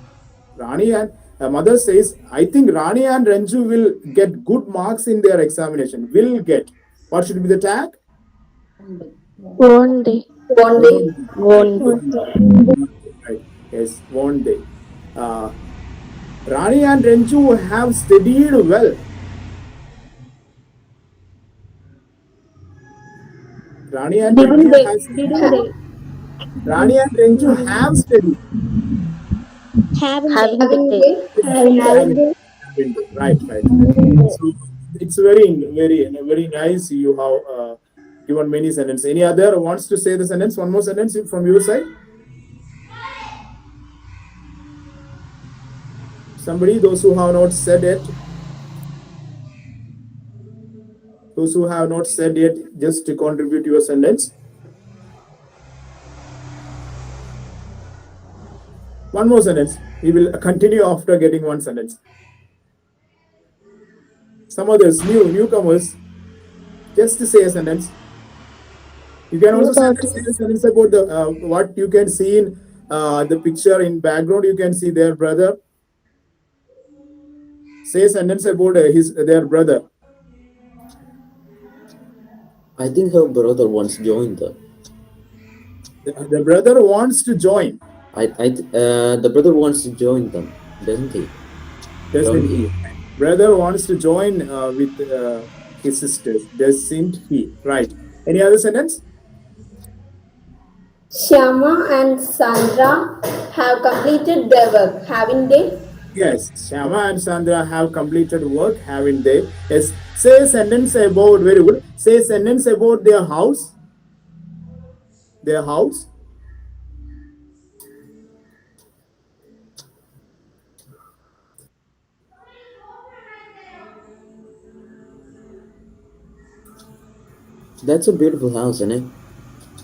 Rani and mother says, I think Rani and Ranju will get good marks in their examination. Will get. What should be the tag? Won't they? Won't be. Right. Won't they? Won't be. Right. Yes, won't they? Uh, Rani and Ranju have studied well. Rani and Didn't Ranju they? has Didn't they? Rani and Ranju have studied. Haven't they? Haven't Haven't they? Haven't they? Right. So it's very nice. You have given many sentences. Any other wants to say the sentence? One more sentence from your side. Somebody, those who have not said it, those who have not said yet, just to contribute your sentence. One more sentence. We will continue after getting one sentence. Some others, newcomers, just to say a sentence. You can also say a sentence about the what you can see in the picture in background. You can see their brother. Say a sentence about their brother. I think her brother once joined them. The brother wants to join, The brother wants to join them, doesn't he? doesn't Don't he? he? Brother wants to join with his sisters, doesn't he? Right. Any other sentence? Shyama and Sandra have completed their work, haven't they? Yes, Shama and Sandra have completed work, haven't they? Yes. Say a sentence about, very good. Say a sentence about their house. Their house. That's a beautiful house, isn't it?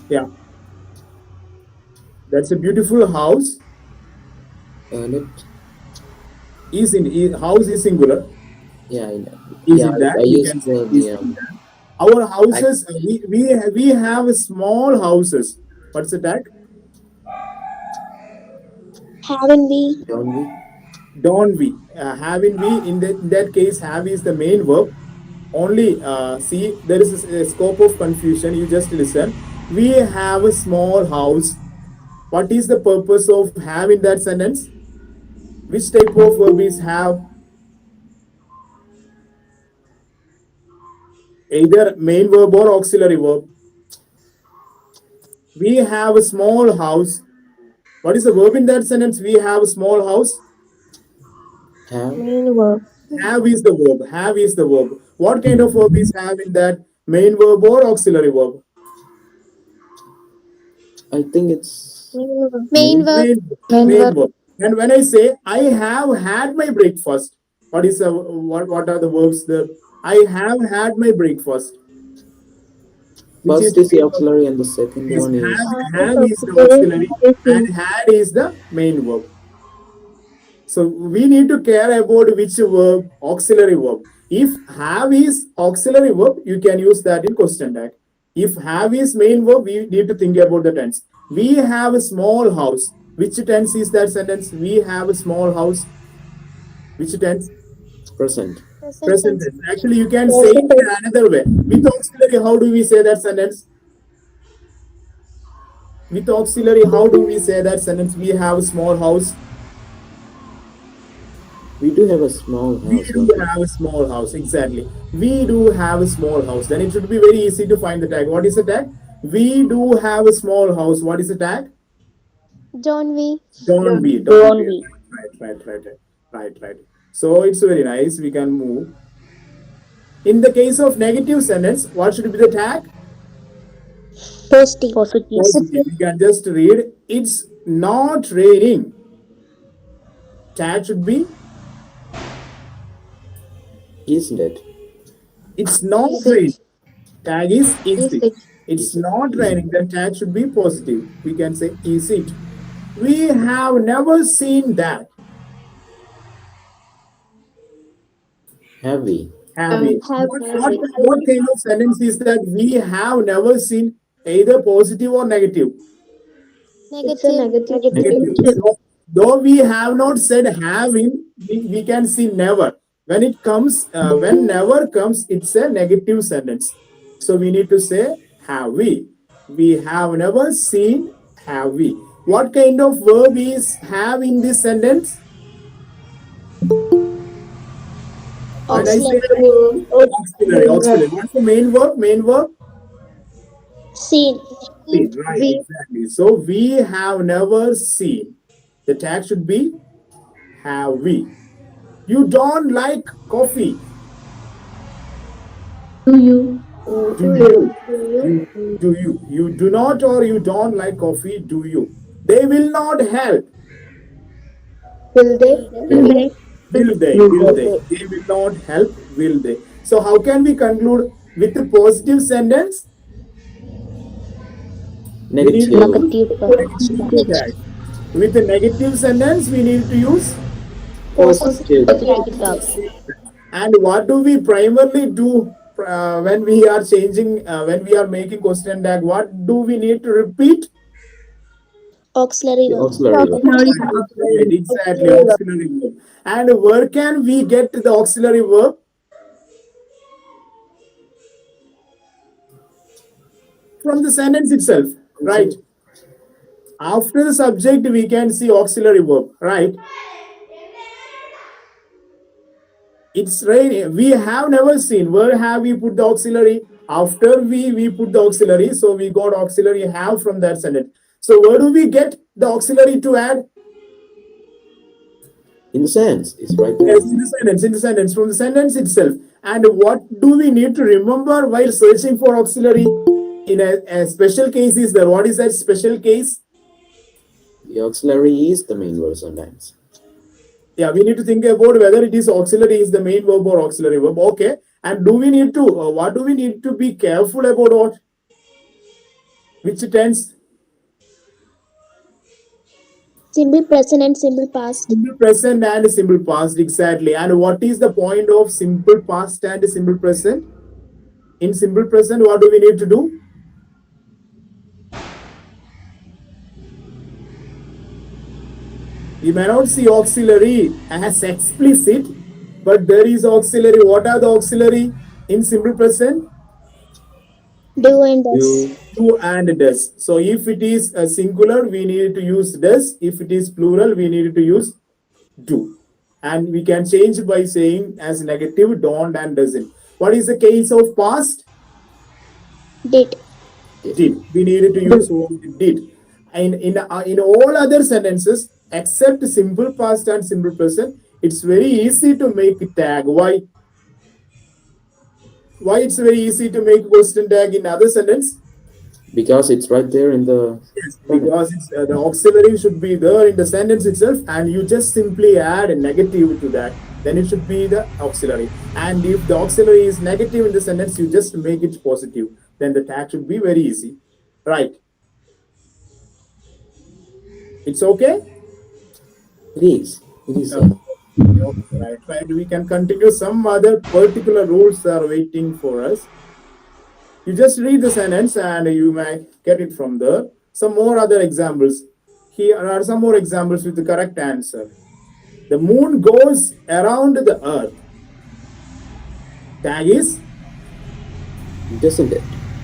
Yeah. That's a beautiful house. And it, House is singular. yeah, I know. Is Yeah, in that I you can used say the is in that. Our houses, we have small houses. What's the tag? Haven't we? don't we? Don't we? Haven't we? In that case, have is the main verb. Only see, there is a scope of confusion. You just listen. We have a small house. What is the purpose of have in that sentence? Which type of verb is have? either main verb or auxiliary verb. We have a small house. What is the verb in that sentence? We have a small house. Have? Main verb. Have is the verb. Have is the verb. What kind of verb is have in that? Main verb or auxiliary verb? I think it's Main verb. main. Main, main verb. And when I say I have had my breakfast, what is what are the verbs there? I have had my breakfast, which is First the is the main verb. auxiliary, and the second Is one is have is the auxiliary and had is the main verb. So we need to care about which verb, auxiliary verb. If have is auxiliary verb, you can use that in question tag. If have is main verb, we need to think about the tense. We have a small house. Which tense is that sentence? We have a small house. Which tense? present. Present Present tense. tense. Actually, you can say it in another way. With auxiliary, how do we say that sentence? With auxiliary, how do we say that sentence? We have a small house. We do have a small We house, do don't we? have a small house, exactly. We do have a small house. Then it should be very easy to find the tag. What is the tag? We do have a small house. What is the tag? John V. Don't be, don't be. Right. So it's very nice. We can move. In the case of negative sentence, what should be the tag? Positive. Positive. Positive. We can just read, it's not raining. Tag should be, Isn't it? it's not Is raining. it? Tag is Is it. it? It's Is it? not Is it? raining. Then tag should be positive. We can say, is it? We have never seen that. Have we? Have we? Have What kind of sentence is that? We have never seen either positive or negative. it's a negative. Negative. So, though we have not said having, we can see never. When it comes, when never comes, it's a negative sentence. So we need to say have we. We have never seen have we. What kind of verb is have in this sentence? When I say auxiliary. What's the main verb? Main verb? Seen. Seen, right, exactly. So we have never seen. The tag should be have we. You don't like coffee. Do you? Do you? Do you? You do not or you don't like coffee, do you? They will not help. Will they? Will they? Will they? Will they? They will not help, will they? So how can we conclude with a positive sentence? We need to Negative. use negative tag. With a negative sentence, we need to use Positive. positive. And what do we primarily do when we are changing, when we are making question tag? What do we need to repeat? Auxiliary The verb. auxiliary verb. Right, exactly, auxiliary verb. And where can we get the auxiliary verb? From the sentence itself, right? After the subject, we can see auxiliary verb, right? It's raining. We have never seen. Where have we put the auxiliary? After we put the auxiliary, so we got auxiliary have from that sentence. So where do we get the auxiliary to add? In the sense, it's right there. Yes, in the sentence, from the sentence itself. And what do we need to remember while searching for auxiliary? In a special case is there. What is that special case? The auxiliary is the main verb sometimes. Yeah, we need to think about whether it is auxiliary is the main verb or auxiliary verb. Okay. And do we need to, what do we need to be careful about? What? Which tense? Simple present and simple past. Simple present and simple past, exactly. And what is the point of simple past and simple present? In simple present, what do we need to do? We may not see auxiliary as explicit, but there is auxiliary. What are the auxiliary in simple present? Do and does. Do. Do and does. So if it is a singular, we need to use does. If it is plural, we need to use do. And we can change by saying as negative don't and doesn't. What is the case of past? Did. Did. Did. We needed to use only did. And in all other sentences, except simple past and simple present, it's very easy to make a tag. Why? Why it's very easy to make question tag in other sentence? Because it's right there in the Yes, because sentence. it's, the auxiliary should be there in the sentence itself, and you just simply add a negative to that. Then it should be the auxiliary. And if the auxiliary is negative in the sentence, you just make it positive. Then the tag should be very easy, right? It's okay. It is. It is, Okay, sir. okay, right, right. We can continue. Some other particular rules are waiting for us. You just read the sentence and you may get it from there. Some more other examples. Here are some more examples with the correct answer. The moon goes around the earth. Tag is Doesn't it?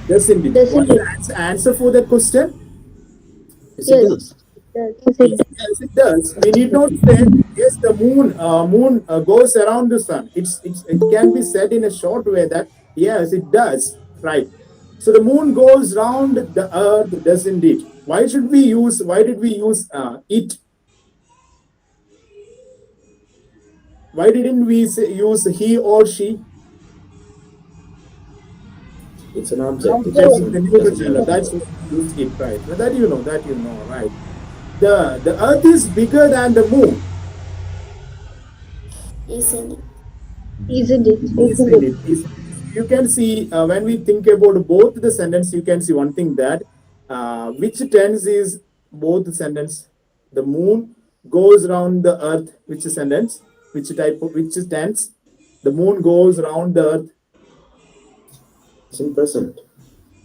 doesn't it? Doesn't What is it? the answer for that question? Yes, it Yes. does. Does. Yes, it does. We need not say yes. The moon goes around the sun. It can be said in a short way that yes, it does. Right. So the moon goes round the earth, doesn't it? Why should we use? Why did we use it? Why didn't we use he or she? It's an object. It Object is the doesn't neurogen. belong That's there. why we use it. Right. That you know. That you know. Right. The earth is bigger than the moon. Isn't it? Isn't it? Isn't it? Isn't it? You can see when we think about both the sentence, you can see one thing that which tense is both the sentence. The moon goes around the earth. Which sentence? Which type of which tense? The moon goes around the earth. It's in present.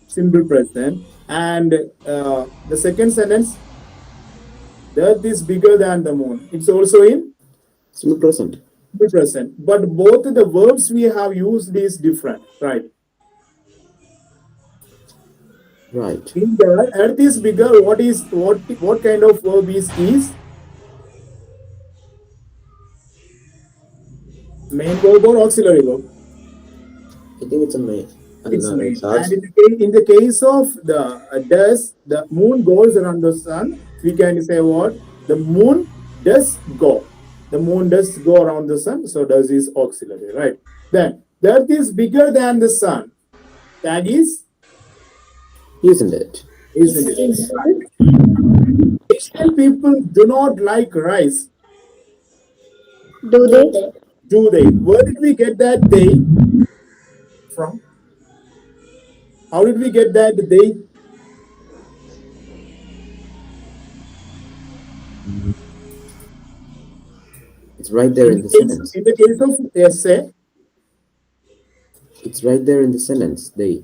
Simple present. And the second sentence, the earth is bigger than the moon. It's also in Simple present. simple present. But both the verbs we have used is different, right? Right. In the earth is bigger, what kind of verb is main verb or auxiliary verb? I think it's a main. It's No, no, main. it's And ours. in the case of the does, the moon goes around the sun, we can say what? The moon does go. The moon does go around the sun, so does is auxiliary, right? Then the earth is bigger than the sun. That is, Isn't it? isn't it? Asian people do not like rice, Do Do they? they? do they? Where did we get that they from? How did we get that they? It's right there in the sentence. In the case of essay, It's right there in the sentence. They.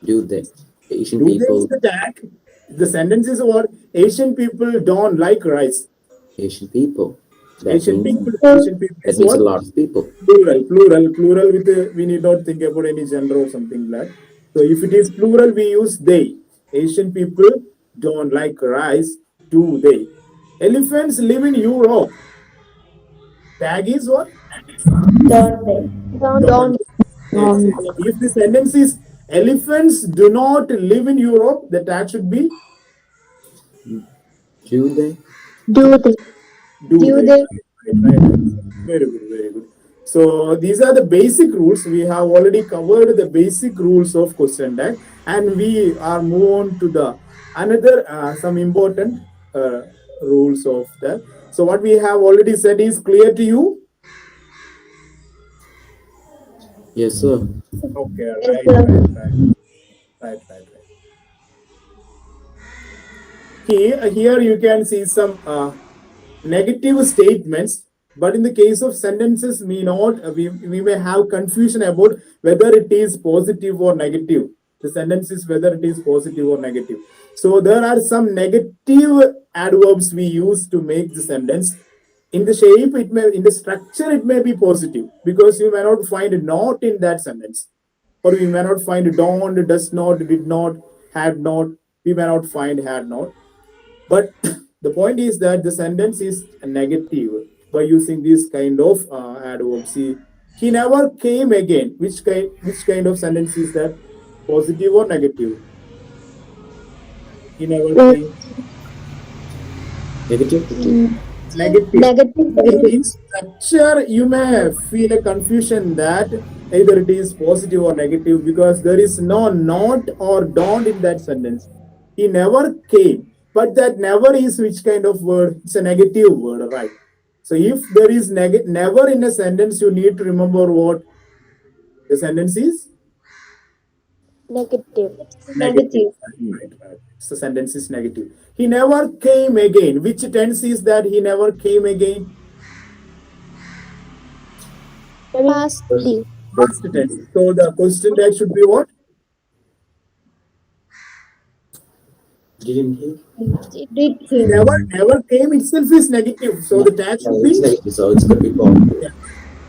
Do they? Asian do they is people. the tag? The sentence is what? Asian people don't like rice. Asian people. That Asian means people. Asian people that is means a what? lot of people. Plural with we need not think about any gender or something like that. So if it is plural, we use they. Asian people don't like rice, do they? Elephants live in Europe. Tag is what? Don't they? Don't. Exactly. If the sentence is elephants do not live in Europe, the tag should be Do they? Do they? do Do they. they? Right. Very good, very good. So these are the basic rules. We have already covered the basic rules of question tag, and we are move on to the another some important uh, rules of that. So what we have already said is clear to you. Yes, sir. Okay, Yes, right, sir. right. Here you can see some negative statements, but in the case of sentences, we may have confusion about whether it is positive or negative. The sentence is whether it is positive or negative. So there are some negative adverbs we use to make the sentence. In the shape, in the structure, it may be positive because you may not find not in that sentence, or we may not find don't, does not, did not, had not. We may not find had not. But the point is that the sentence is negative by using this kind of adverb. See, He never came again. Which kind of sentence is that? Positive or negative? He never came. Negative. Negative. In structure, you may feel a confusion that either it is positive or negative because there is no not or don't in that sentence. He never came, but that never is which kind of word? It's a negative word, right? So if there is never in a sentence, you need to remember what the sentence is. Negative. Negative. Right, right. So sentence is negative. He never came again. Which tense is that he never came again? Positive. Past tense. So the question tag should be what? Didn't he? Did He he? never came itself is negative. So the tag Yeah, should it's be, negative, so it could be positive. yeah.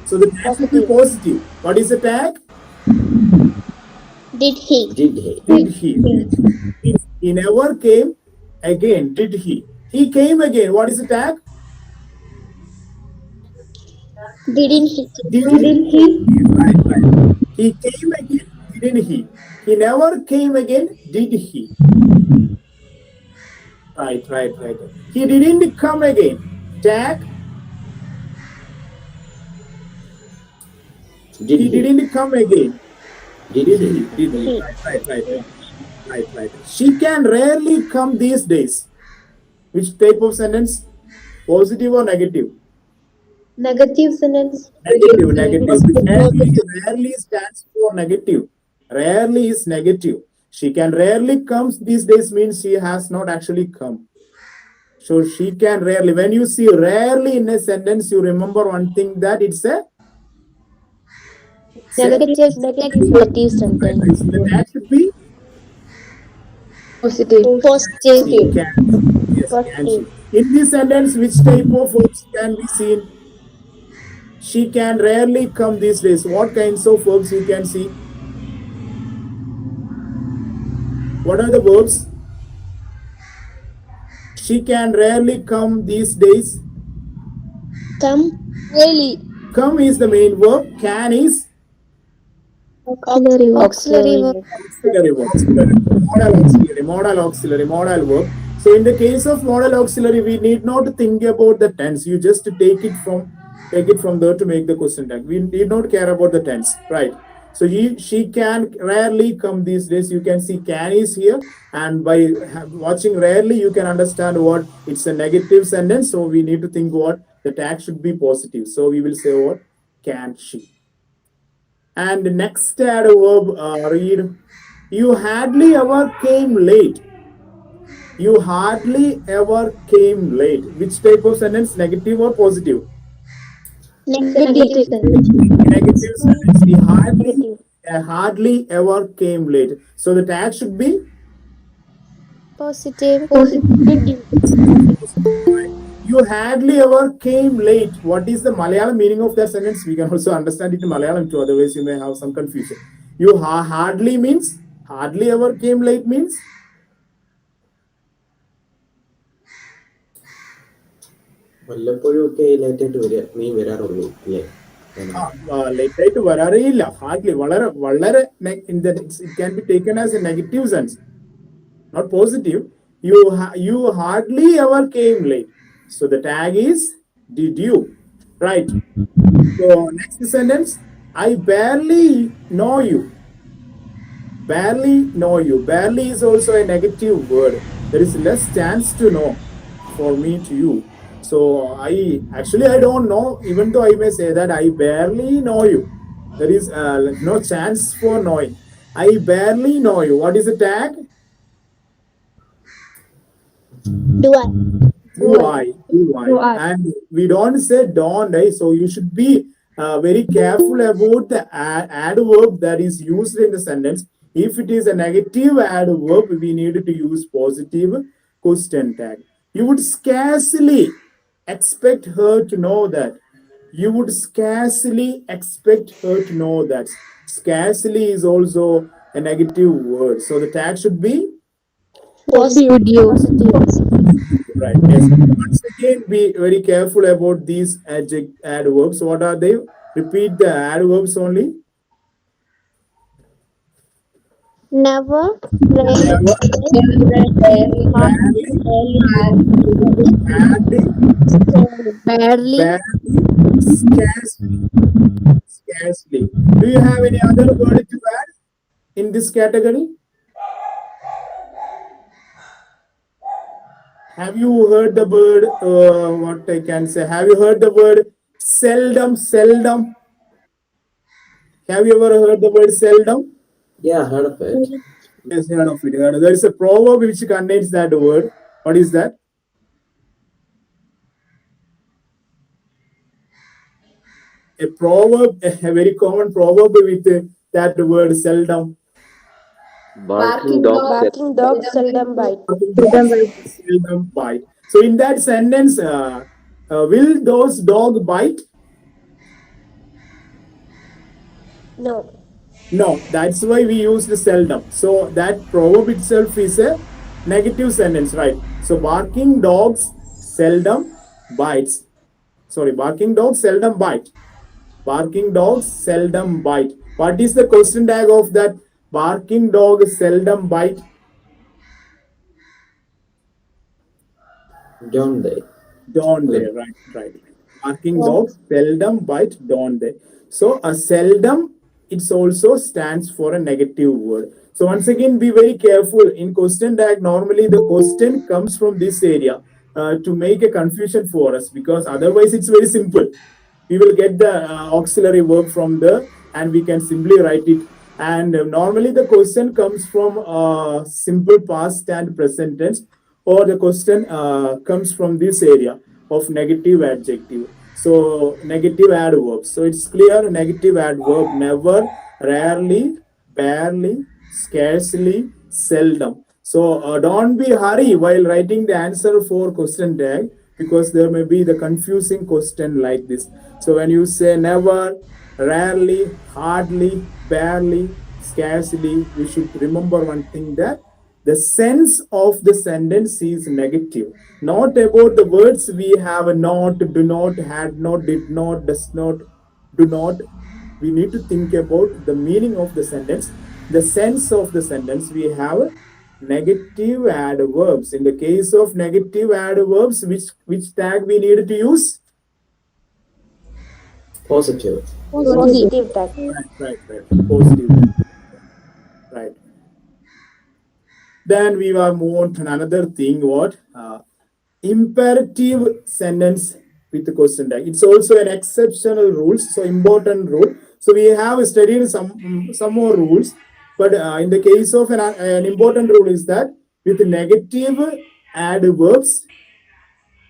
So the tag should be Positive. positive. What is the tag? Did he? Did he? Did he? He never came again. Did he? He came again. What is the tag? Didn't he? Did he? Didn't he? Right, right. He came again. Didn't he? He never came again. Did he? Right, right, right. He didn't come again. Tag. Did He he? didn't come again. Did Did he? he? Did he? He. Right, right, right, right. Right, right. She can rarely come these days. Which type of sentence? Positive or negative? Negative sentence. Negative, negative. Rarely stands for negative. Rarely is negative. She can rarely comes these days means she has not actually come. So she can rarely. When you see rarely in a sentence, you remember one thing that it's a Negative. Negative right. sentence. So the tag should be Positive. she Positive. can. Yes, can Positive. she. In this sentence, which type of verbs can be seen? She can rarely come these days. What kinds of verbs you can see? What are the verbs? She can rarely come these days. Come. Really. Come is the main verb. Can is Auxiliary verb. Auxiliary verb. auxiliary verb. Modal auxiliary, modal verb. So in the case of modal auxiliary, we need not think about the tense. You just take it from there to make the question tag. We need not care about the tense, right? So she can rarely come these days. You can see can is here, and by watching rarely, you can understand what it's a negative sentence. So we need to think what the tag should be positive. So we will say what can she. And the next add verb read you hardly ever came late. You hardly ever came late. Which type of sentence? Negative or positive? Negative sentence. Negative sentence. He hardly Negative. hardly ever came late. So the tag should be Positive. Positive. right. You hardly ever came late. What is the Malayalam meaning of that sentence? We can also understand it in Malayalam too. Otherwise, you may have some confusion. You hardly means hardly ever came late means വല്ലപ്പോഴും ഒക്കെ late ആയിട്ട് മീൻ വരാറുള്ളൂ അല്ലേ? late ആയിട്ട് വരാറേയില്ല. Hardly വളരെ വളരെ in that it can be taken as a negative sense, not positive. You hardly ever came late. So the tag is did you, right? So next sentence, I barely know you. Barely know you. Barely is also a negative word. There is less chance to know for me to you. So I don't know, even though I may say that I barely know you. There is no chance for knowing. I barely know you. What is the tag? Do I? Do I? Do I? And we don't say don't, right? So you should be very careful about the adverb that is used in the sentence. If it is a negative adverb, we need to use positive question tag. You would scarcely expect her to know that. You would scarcely expect her to know that. Scarcely is also a negative word. So the tag should be Positive. right. Yes. Once again, be very careful about these adverbs. What are they? Repeat the adverbs only. Never, rarely, Never, rarely, hardly, barely, barely, scarcely, scarcely. Do you have any other word to add in this category? Have you heard the word, what I can say? Have you heard the word seldom, seldom? Have you ever heard the word seldom? Yeah, I heard of it. Yes, heard of it. There is a proverb which contains that word. What is that? A proverb, a very common proverb with that word seldom. Barking Barking dogs dogs barking dogs seldom seldom bite. bite. Barking dogs seldom bite. So in that sentence, will those dog bite? No. No, that's why we use the seldom. So that proverb itself is a negative sentence, right? So barking dogs seldom bites. Sorry, barking dogs seldom bite. Barking dogs seldom bite. What is the question tag of that? Barking dog seldom bite. don't they? Don't they? Like, Right, right. Barking dogs seldom bite, don't they? So a seldom, it's also stands for a negative word. So once again, be very careful in question tag. Normally, the question comes from this area to make a confusion for us, because otherwise it's very simple. We will get the auxiliary verb from the, and we can simply write it. And normally the question comes from simple past and present tense, or the question comes from this area of negative adjective. So negative adverbs. So it's clear: negative adverb: never, rarely, barely, scarcely, seldom. So don't be hurry while writing the answer for question tag, because there may be the confusing question like this. So when you say never, rarely, hardly, barely, scarcely, we should remember one thing, that the sense of the sentence is negative, not about the words we have: not, do not, had not, did not, does not, do not. We need to think about the meaning of the sentence, the sense of the sentence. We have negative adverbs. In the case of negative adverbs, which tag we need to use? positive. Positive tag. Right. Positive tag. Right. Then we will move on to another thing. What? Imperative sentence with the question tag. It's also an exceptional rule, so important rule. So we have studied some more rules, but in the case of an important rule is that with negative adverbs,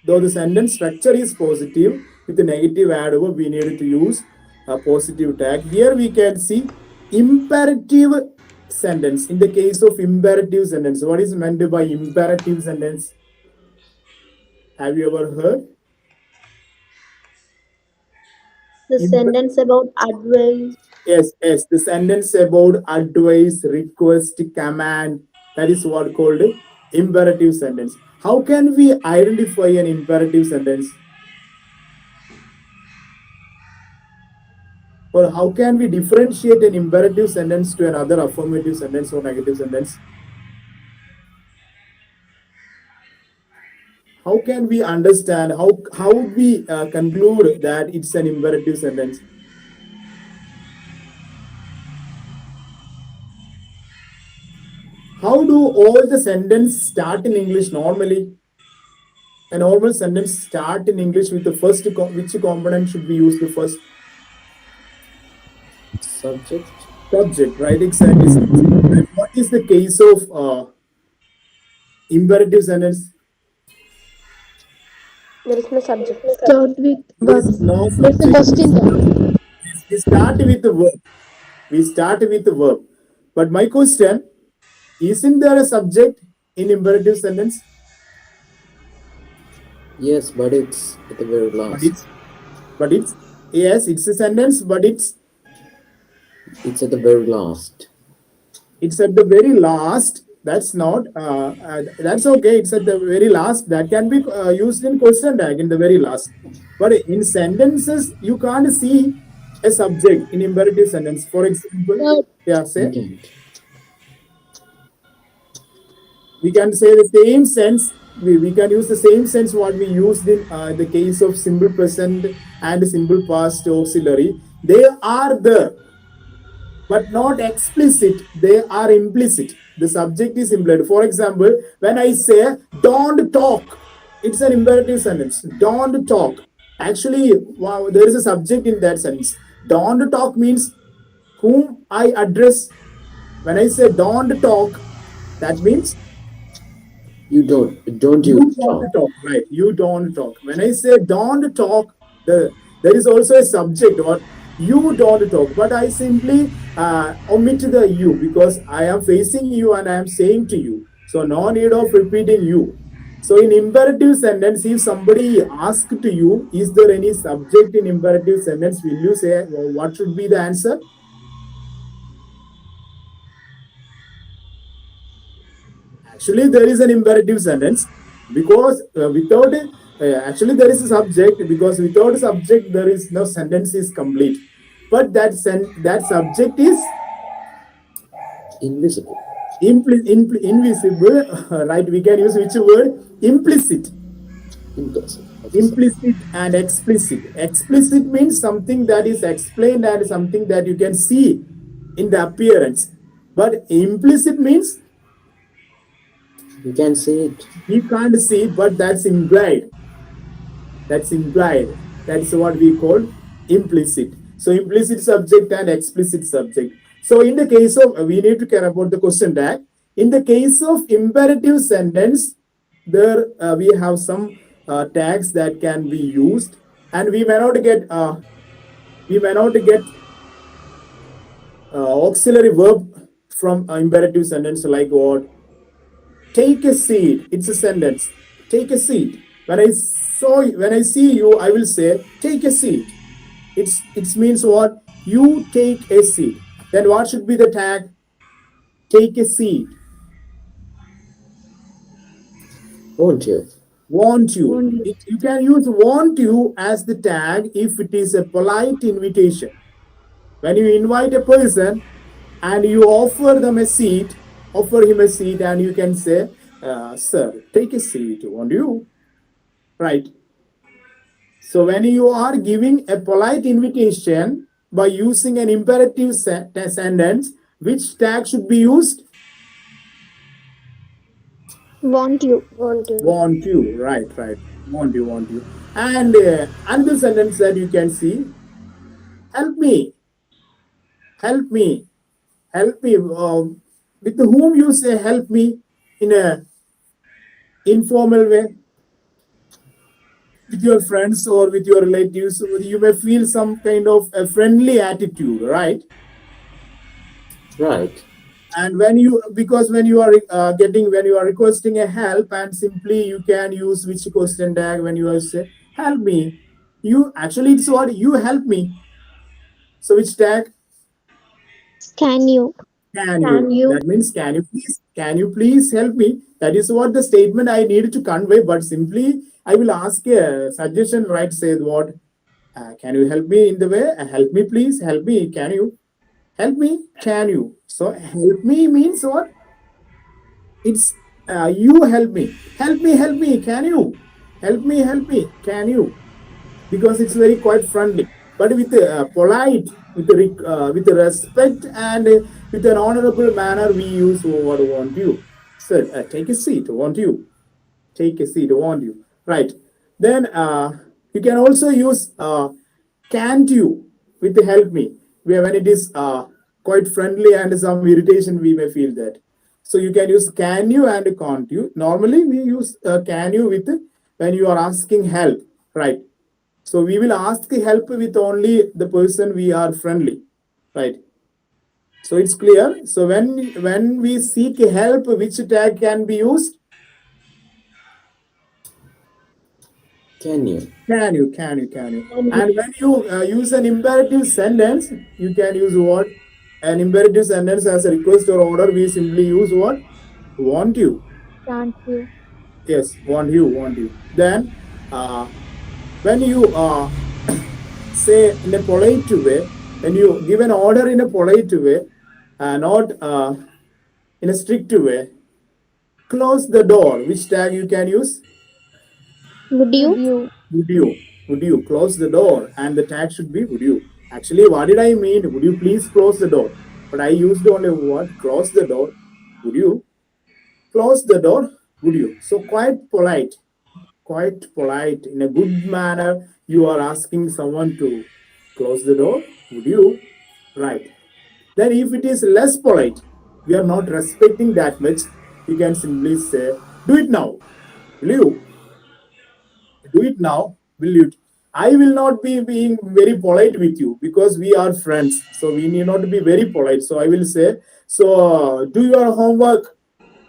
though the sentence structure is positive, with the negative adverb we need to use a positive tag. Here we can see imperative sentence. In the case of imperative sentence, what is meant by imperative sentence? Have you ever heard? The Imp- sentence about advice. yes, the sentence about advice, request, command, that is what called imperative sentence. How can we identify an imperative sentence? Or how can we differentiate an imperative sentence to another affirmative sentence or negative sentence? How can we understand, how we conclude that it's an imperative sentence? How do all the sentence start in English normally? A normal sentence start in English with the first which component should be used first? Subject. Subject, right? Exactly. And what is the case of imperative sentence? There is no subject. Start with There verb. is no There's a subject. question tag. We start with the verb. We start with the verb. But my question, isn't there a subject in imperative sentence? Yes, but it's at the very But last. it's, but it's, yes, it's a sentence, but It's at the very last. it's at the very last. That's not, that's okay. It's at the very last. That can be used in question tag in the very last. But in sentences, you can't see a subject in imperative sentence. For example, yeah, say Intent. we can say the same sense. We can use the same sense what we used in the case of simple present and simple past auxiliary. They are there, but not explicit. They are implicit. The subject is implied. For example, when I say don't talk, it's an imperative sentence. Don't talk. Actually, wow, there is a subject in that sentence. Don't talk means whom I address. When I say don't talk, that means Don't you you don't talk. talk, right? You don't talk. When I say don't talk, there is also a subject or you don't talk. But I simply omit the you because I am facing you and I am saying to you. So no need of repeating you. So in imperative sentence, if somebody asks to you, is there any subject in imperative sentence? Will you say what should be the answer? Actually, there is an imperative sentence because without actually there is a subject because without a subject there is no sentence is complete. But that subject is Invisible. invisible, right? We can use which word? Implicit. Implicit. Okay, sir. Implicit and explicit. Explicit means something that is explained and something that you can see in the appearance. But implicit means You can say it. you can't see, but that's implied. That's implied. That's what we call implicit. So implicit subject and explicit subject. So in the case of, we need to care about the question tag. In the case of imperative sentence, there we have some tags that can be used, and we may not get auxiliary verb from imperative sentence like what? Take a seat. It's a sentence. Take a seat. When I see you, I will say take a seat. It means what? You take a seat. Then what should be the tag? Take a seat. Won't you? Want you. You can use want you as the tag if it is a polite invitation. When you invite a person and you offer them a seat, offer him a seat, and you can say, "Sir, take a seat. Want you?" Right. So when you are giving a polite invitation by using an imperative sentence, which tag should be used? Want you. Want to. Want you, right, right. Want you, want you. And another sentence that you can see, help me, help me, help me. With whom you say help me in a informal way, with your friends or with your relatives, you may feel some kind of a friendly attitude, right? Right. And when you because when you are requesting a help and simply you can use which question tag when you are say help me, you actually it's what you help me, so which tag? Can you? Can Can you? you? That means can you please help me? That is what the statement I need to convey. But simply I will ask a suggestion, right? Say what? Can you help me in the way? Help me, please. Help me. Can you help me? Can you? So help me means what? It's you help me, can you help me, can you? Because it's very quite friendly, but with polite, with respect and with an honorable manner we use what want you. So take a seat, want you? Take a seat, want you? Right. Then you can also use can't you with the help me, where when it is quite friendly and some irritation we may feel that. So you can use can you and can't you. Normally we use can you with when you are asking help, right? So we will ask help with only the person we are friendly, right? So it's clear. So when we seek help, which tag can be used? Can you? Can you, can you, can you? And when you use an imperative sentence, you can use what? An imperative sentence as a request or order, we simply use what? Want you. Can't you? Yes, want you, want you. Then when you say in a polite way, when you give an order in a polite way, not in a strict way, close the door. Which tag you can use? Would you? Would you? Would you close the door? And the tag should be would you. Actually, what did I mean? Would you please close the door? But I used only what? Close the door. Would you? Close the door. Would you? So quite polite, in a good manner. You are asking someone to close the door. Would you? Right. Then, if it is less polite, we are not respecting that much, you can simply say, do it now. Will you? Do it now. Will you? I will not be being very polite with you because we are friends. So we need not be very polite. So I will say, so do your homework.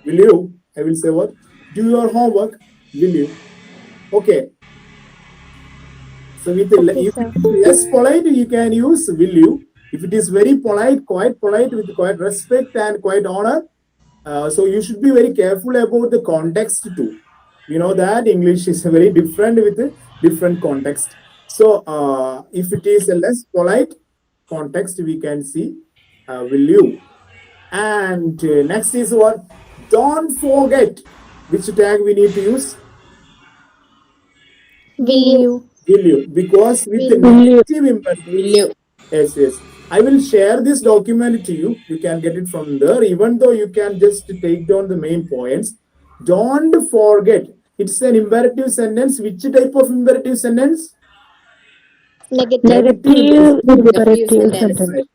Will you? I will say what? Do your homework. Will you? Okay. So with the, Okay, if it sir. is less polite, you can use will you. If it is very polite, quite polite with quite respect and quite honor, so you should be very careful about the context too. You know that English is very different with a different context. So if it is a less polite context, we can see will you. And next is what? Don't forget which tag we need to use. Will you? Will you? Because with the Will you? negative Will imperatives, you? yes, yes. I will share this document to you. You can get it from there, even though you can just take down the main points. Don't forget. It's an imperative sentence. Which type of imperative sentence? Negative. Negative imperative. Negative Yes, imperative yes, sentence. right.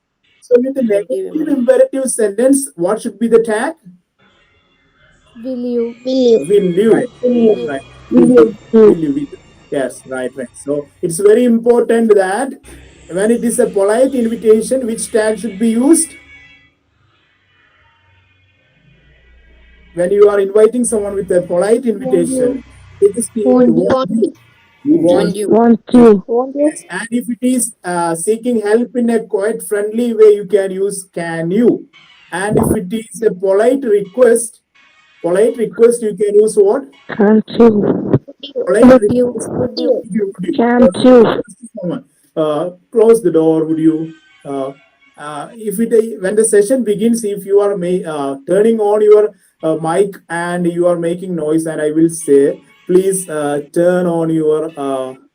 So with the Negative negative imperative. imperative sentence, what should be the tag? Will you? Will you? Will you? Right. Will you? Right. Will you? Will you? Will you? Yes, right, right. So it's very important that when it is a polite invitation, which tag should be used? When you are inviting someone with a polite Won't you? invitation, they just need Won't you? want Want you. you? Want Want you. you? Want you? Want you? Yes. And if it is seeking help in a quite friendly way, you can use can you. And if it is a polite request, you can use what? Can't you? Would you? Polite Would you? request. Would Would you? you? Would you Can't you? request someone, close the door? Would you? Uh, if it when the session begins, if you are turning on your mic and you are making noise, and I will say, please turn on your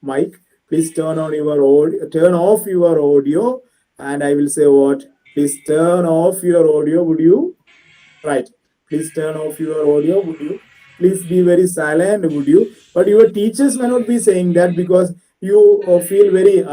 mic. Please turn on your audio. Turn off your audio, and I will say what? Please turn off your audio. Would you? Right. Please turn off your audio. Would you? Please be very silent. Would you? But your teachers may not be saying that because you feel very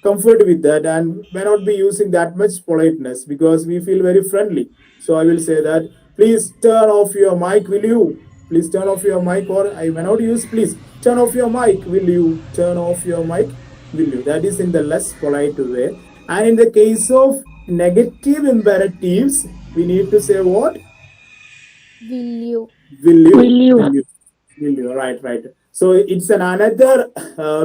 comfort with that and may not be using that much politeness because we feel very friendly. So I will say that please turn off your mic. Will you? Please turn off your mic, or I may not use please turn off your mic. Will you? Turn off your mic. Will you? That is in the less polite way. And in the case of negative imperatives, we need to say what? Will you? Will Will you? you? Will you? Will you? Right, right. So it's another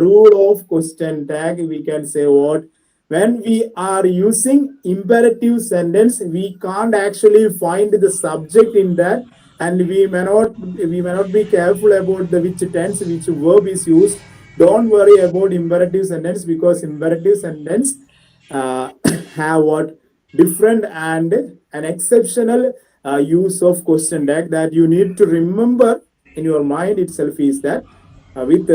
rule of question tag. We can say what? When we are using imperative sentence, we can't actually find the subject in that, and we may not be careful about the which tense, which verb is used. Don't worry about imperative sentence because imperative sentence uh, have what different and an exceptional use of question tag that you need to remember in your mind itself is that with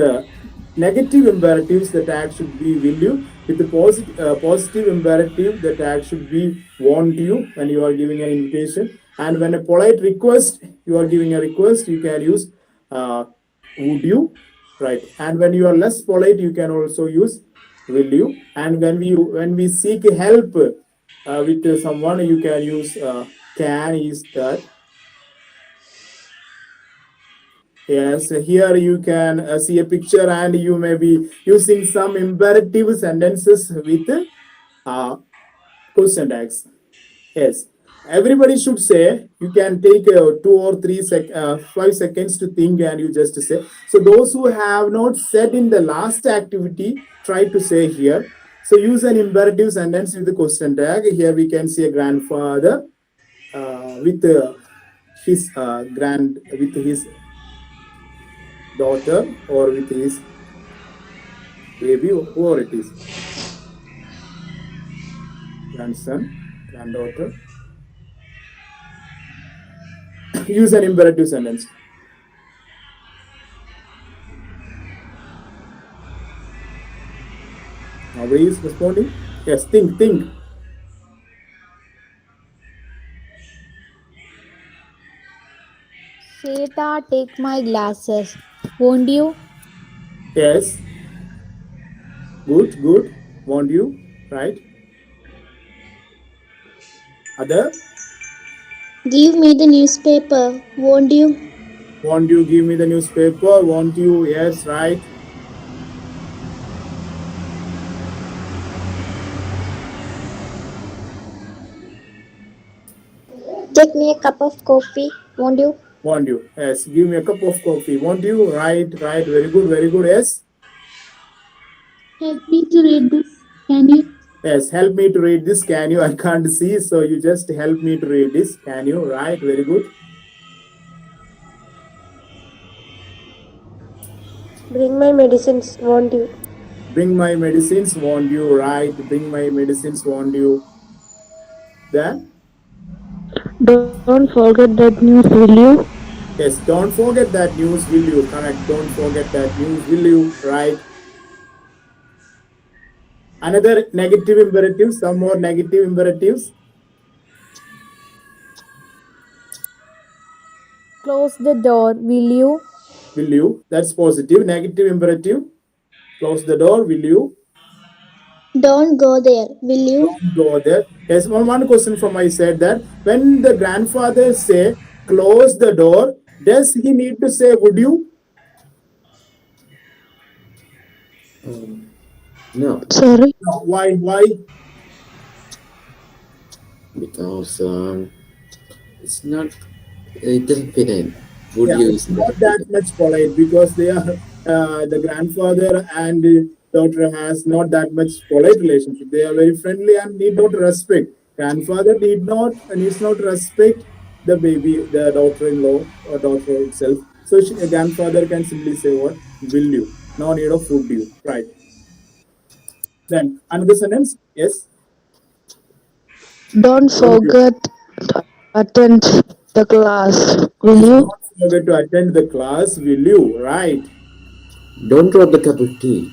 negative imperatives the tag should be will you. With the positive imperative the tag should be want you when you are giving an invitation, and when a polite request you are giving a request you can use uh, would you. Right. And when you are less polite you can also use will you. And when we seek help with someone you can use can is that. Yes, here you can see a picture and you may be using some imperative sentences with uh, question tags. Yes, everybody should say. You can take 5 seconds to think, and you just say. So those who have not said in the last activity, try to say here. So use an imperative sentence with the question tag. Here we can see a grandfather with his daughter or with his Baby, whoever it is. Grandson, granddaughter. Use an imperative sentence. Nobody is responding. Yes, think. Seta, take my glasses. Won't you? Yes, good. Want you, right? Other, Give me the newspaper. Won't you? want you, give me the newspaper. Want you, yes, right. Take me a cup of coffee. Won't you? Want you, yes. Give me a cup of coffee. Want you, right. Very good, yes. Help me to read this. Can you? Yes, help me to read this. Can you? I can't see, so you just help me to read this. Can you? Right, very good. Bring my medicines, won't you? Bring my medicines. Want you? Right. Bring my medicines. Want you? Then, Don't forget that news, will you? yes. Don't forget that news. Will you? Correct. Don't forget that news. Will you? Right. Another negative imperative. Some more negative imperatives. Close the door, will you? Will you? That's positive. Negative imperative. Close the door. Will you? Don't go there, will you? Don't go there. Yes, one question from my side, that when the grandfather say close the door, does he need to say would you? No, Sorry. No. Why? because it's not. It doesn't fit in. Would Yeah, you it's is not doesn't fit that in. much polite because they are the grandfather and the daughter has not that much polite relationship. They are very friendly and need not respect. Grandfather needs not respect the baby, the daughter-in-law or daughter itself. So a grandfather can simply say what will you? No need of would you, right? Then another sentence, yes, Don't want you. forget to attend the class, will Yes, you? don't forget to attend the class. Will you? Right? Don't drop the cup of tea.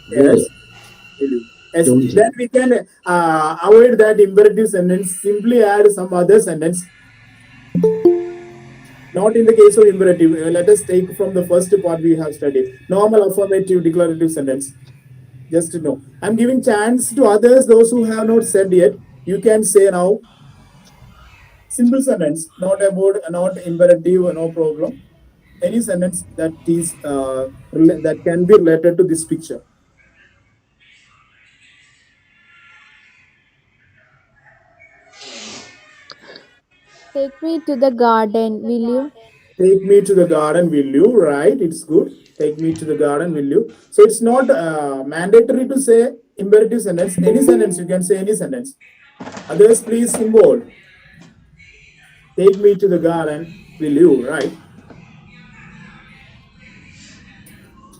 Will you? Yes. Will you? Yes. Don't Then you? we can avoid that imperative sentence. Simply add some other sentence. Not in the case of imperative. Let us take from the first part we have studied. Normal affirmative declarative sentence. Just to know. I'm giving chance to others, those who have not said yet. You can say now. Simple sentence, not about, not imperative, no problem. Any sentence that is that can be related to this picture. Take me to the garden, will you? Take me to the garden, will you? Right, it's good. Take me to the garden, will you? So it's not mandatory to say imperative sentence. Any sentence, you can say any sentence. Others, please involve. Take me to the garden, will you? Right.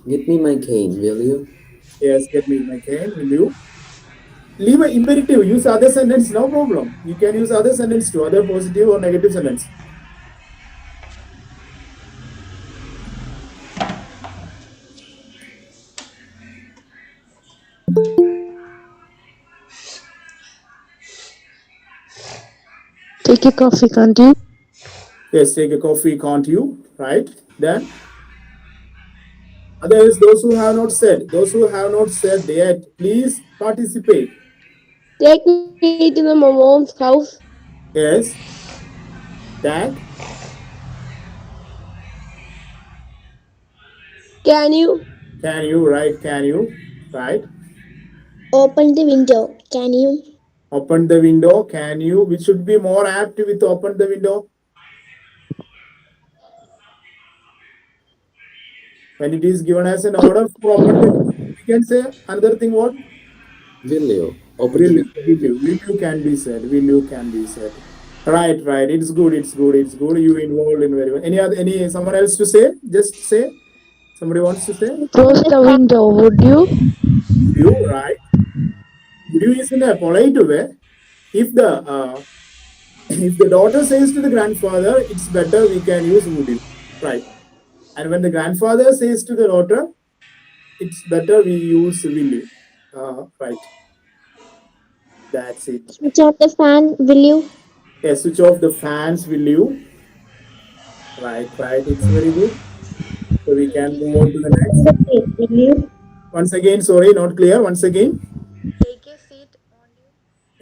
Get me my cane, will you? Yes, get me my cane, will you? Leave an imperative, use other sentence, no problem. You can use other sentence to other positive or negative sentence. Take a coffee, can't you? Yes, take a coffee, can't you? Right. Then others, those who have not said yet, please participate. Take me to my mom's house. Yes, that Can you? can you, right? Can you, right? Open the window, can you? Open the window, can you? We should be more apt with open the window. When it is given as an order for open the window, we can say another thing what? Will you? Open the window, will you? Will you can be said. Will you can be said. Right. It's good. You involved in very well. Any other, any someone else to say? Just say Somebody wants to say? Close the window, would you? Would you, right? Would you is in a polite way. If the if the daughter says to the grandfather, it's better we can use would you, right? And when the grandfather says to the daughter, it's better we use will you, right? That's it. Switch off the fan, will you? Yeah, switch off the fans, will you? Right, right. It's very good. So we can move on to the next. The seat, will you? Once again, sorry, not clear. Once again.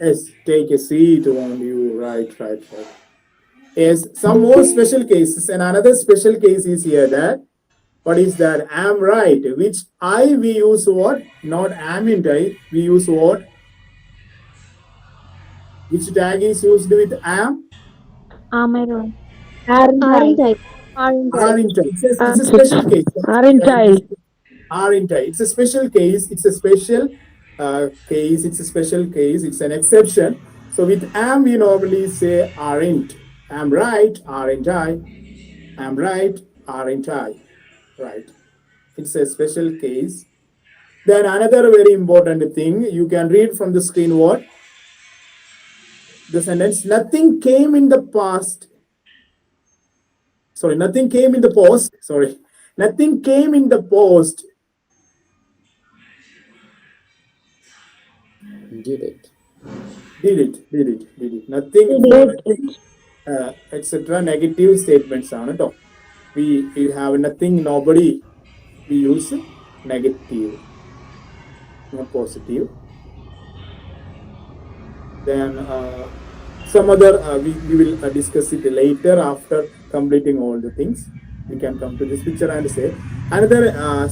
Yes, take a seat on you. Right, right, right. Yes, some more special cases. And another special case is here that what is that? Am right. Which I we use what? Not am in I. We use what? Which tag is used with am? Am I wrong? Aren't Aren't I? I? Aren't I? Aren't I? It's a special Answer. case. Aren't I? Aren't I? It's a special case. It's a special case. It's a special case. It's an exception. So with am, we normally say aren't. Am right, aren't I? Am right, aren't I? Right. It's a special case. Then another very important thing, you can read from the screen what? The sentence, nothing came in the past. Sorry, nothing came in the post. Sorry. Nothing came in the post. Did it. Did it. Nothing, for Did nothing, it. etc. Negative statements ആണ് ട്ടോ. We have nothing, nobody. We use negative, not positive. Then some other, we will discuss it later after completing all the things. We can come to this picture and say another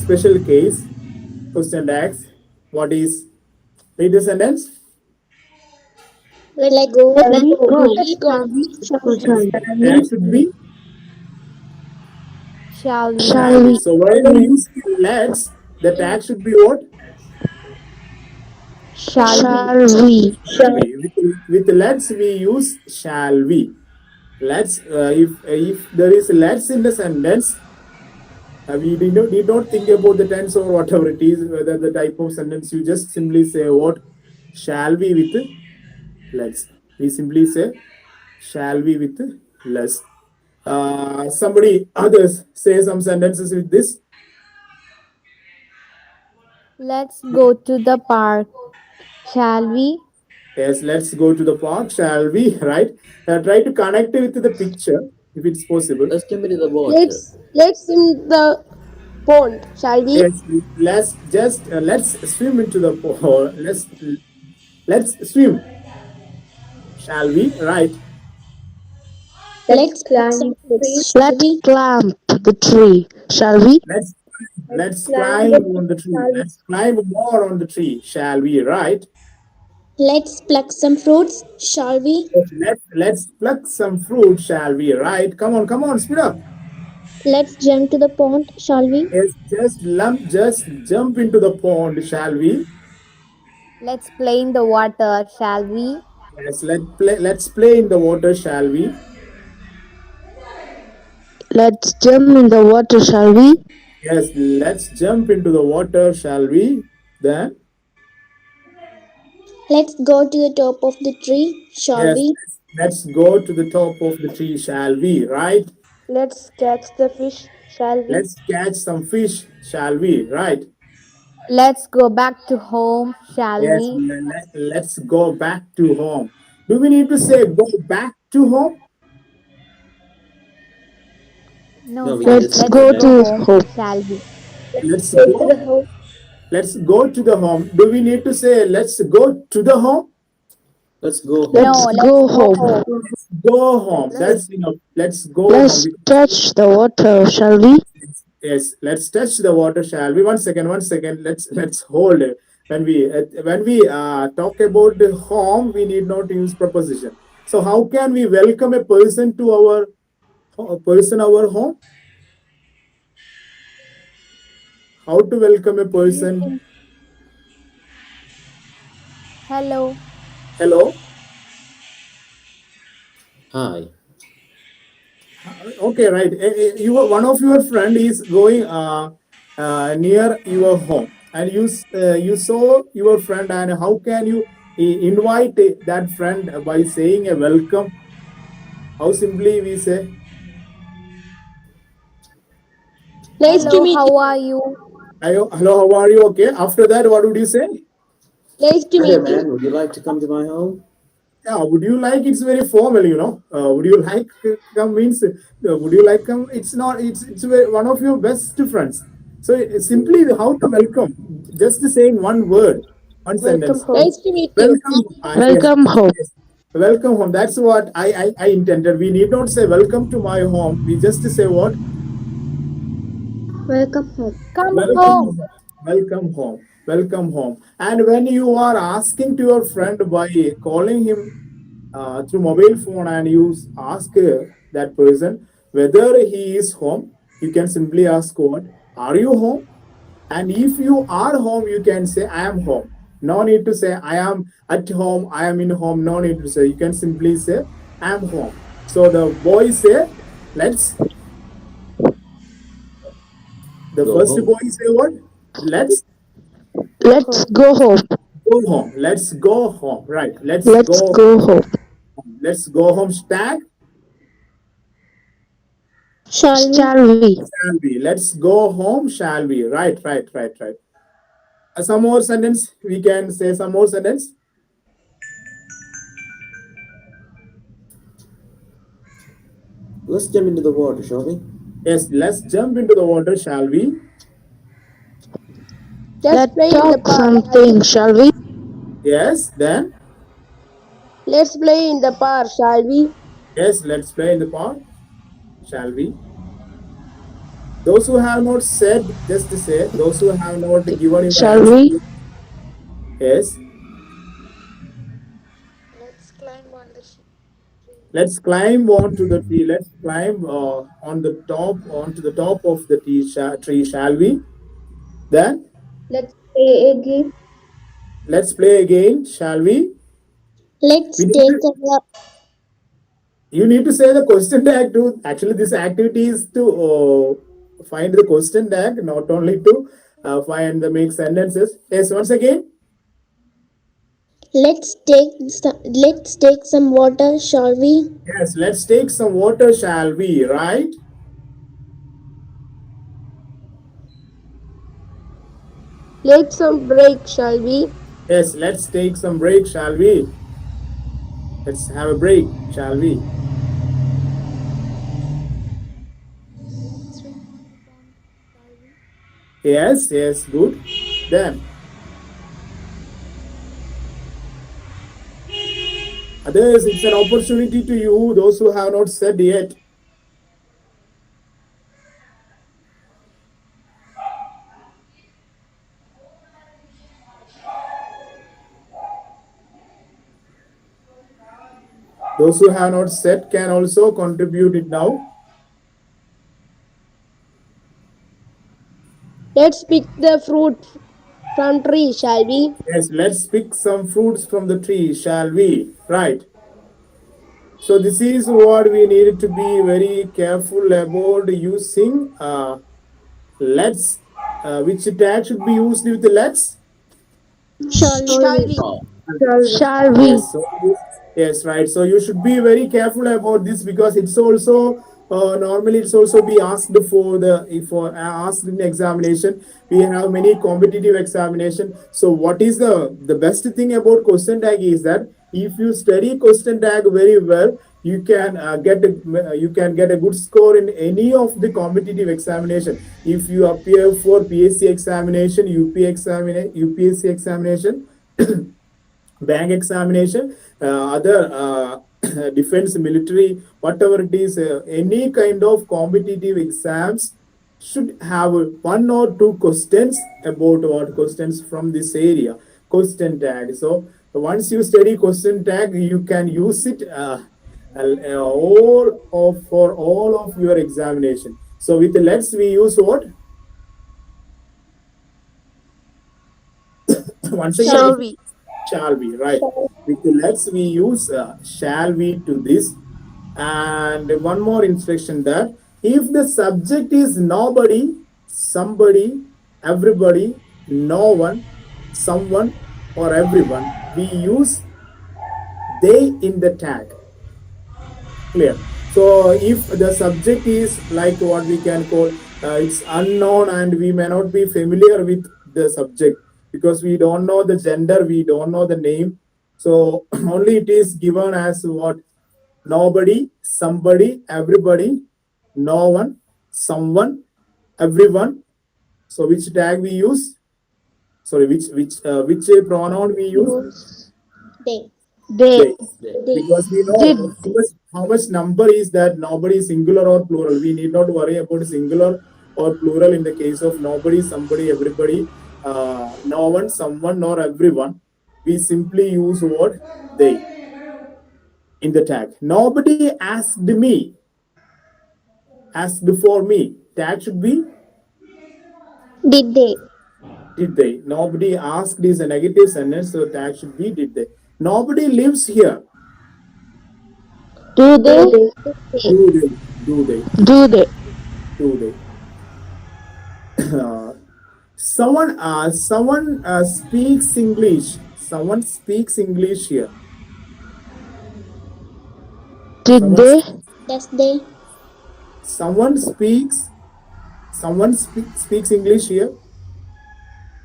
special case. Question asks, what is, read the sentence. Let's go. Shall we? Go. Let's go. Shall Go, we? shall The we? tag should be Shall we? Shall shall we. we? So when we use let's, the tag should be what? Shall we? Shall we? Shall we. With let's we use shall we. Let's if there is let's in the sentence, we need not think about the tense or whatever it is, whether the type of sentence. You just simply say what? Shall we with let's. We simply say shall we with let's. Somebody others say some sentences with this. Let's go to the park. Shall we? Yes, let's go to the park, shall we? Right? Try to connect it with the picture if it's possible. Let's jump into the water. Let's swim the pond, shall we? Yes, let's swim into the pool. Let's swim, shall we? Right. Let's pluck Climb some the tree. fruits, shall Let's we? climb the tree. Shall we? Let's Let's let's climb climb the tree, on the tree. shall we? Let's climb more on the tree, shall we? Right. Let's pluck some fruits, shall we? Let's pluck some fruit, shall we? Right. Come on, speed up. Let's jump to the pond, shall we? Yes, just jump into the pond, shall we? Let's play in the water. Shall we? Yes, let's play in the water, shall we? Let's jump in the water. Shall we? Yes, let's jump into the water, shall we? Then, Let's go to the top of the tree, shall yes, we? let's go to the top of the tree, shall we? Right? Let's catch the fish. Shall we? Let's catch some fish, shall we? Right? Let's go back to home. Shall Yes, we? let's go back to home. Do we need to say go back to home? No, No, we sir. can Let's just go go to back. home. Shall we? Let's Go to the go. home. Let's go to the home. Do we need to say let's go to the home? Let's go No, home. Let's let's go go home. home. Let's go home. That's enough. Let's go Let's home. touch the water. Shall we? Yes, let's touch the water, shall we? One second. Let's hold it. When we talk about the home, we need not use preposition. So how can we welcome a person to our our home? How to welcome a person? Hello. Hello. Hi. Okay, right. You one of your friend is going near your home, and you saw your friend, and how can you invite that friend by saying a welcome? How simply we say, Nice to Hello, meet how you. are you? hello, hello, how are you? Okay. After that, what would you say? Nice to Hi there, meet you. man. Would you like to come to my home? Yeah, would you like? It's very formal, you know. Would you like come means? Would you like come? It's not. It's one of your best friends. So simply how to welcome? Just saying one word, one Welcome sentence. home. Nice to meet you. Welcome. Yes, Welcome home. yes. Welcome home. That's what I intended. We need not say welcome to my home. We just say what? Welcome home. Come Welcome home. home. Welcome home. Welcome home. And when you are asking to your friend by calling him through mobile phone, and you ask that person whether he is home, you can simply ask what? Are you home? And if you are home, you can say I am home. No need to say I am at home, I am in home. No need to say. You can simply say I am home. So the boy say, let's. The Go first home. boy say what? Let's Let's go home. go home. Let's go home. Right. Let's Let's go. go home. Let's go home. Stack. Shall we? Shall we? Shall we? Let's go home. Shall we? Right. Right. Right. Right. Some more sentence. We can say some more sentence. Let's jump into the water, shall we? Yes. Let's jump into the water. Shall we? Let's Let's play in the talk park, shall we? something, shall we? Yes. Then. Let's play in the park, shall we? Yes. Let's play in the park. Shall we? Those who have not said, just to say, those who have not given you the Shall answer. we? Yes. Let's climb onto the tree. Let's climb on the top, onto the top of the tree. Shall we? Then Let's play a game. let's play again. Shall we? Let's We need take to, a walk. you need to say the question tag too. Actually, this activity is to find the question tag, not only to find the make sentences. Yes. Once again. Let's take some water, shall we? Yes. Let's take some water. Shall we? Right. Let's some break, shall we? Yes. Let's take some break. Shall we? Let's have a break. Shall we? Yes, yes, good. Then others, it's an opportunity to you, those who have not said yet. Those who have not said can also contribute it now. Let's pick the fruit from tree, shall we? Yes, let's pick some fruits from the tree, shall we? Right. So this is what we need to be very careful about using. Let's. Which tag should be used with let's? Shall we? Shall we? Shall we? Shall we? Yes, so yes, right. So you should be very careful about this, because it's also normally it's also be asked for the for asked in examination. We have many competitive examination. So what is the best thing about question tag is that if you study question tag very well, you can get a good score in any of the competitive examination. If you appear for PSC examination, UPSC examination, bank examination, other defense, military, whatever it is, any kind of competitive exams should have one or two questions about what questions from this area, question tag. So once you study question tag, you can use it all of for all of your examination. So with let's we use what? Once again, Shall with we? shall we, right? With the let's we use shall we to this. And one more instruction, that if the subject is nobody, somebody, everybody, no one, someone, or everyone. We use they in the tag. Clear. So if the subject is like what we can call it's unknown and we may not be familiar with the subject because we don't know the gender, we don't know the name. So only it is given as what nobody, somebody, everybody, no one, someone, everyone. So which tag we use? Sorry, which pronoun we use? Use they. They. They. Because we know Did. how much number is that nobody singular or plural. We need not worry about singular or plural in the case of nobody, somebody, everybody, no one, someone, nor everyone. We simply use word they in the tag. Nobody asked me, asked for me. Tag should be Did they? did they. Nobody asked is a negative sentence, so tag should be did they. Nobody lives here. Do Do they? they? Did they? Do they? Do they? Do they? Do they? Someone speaks English. Someone speaks English here. Did Someone they? Does they? someone speaks speaks English here.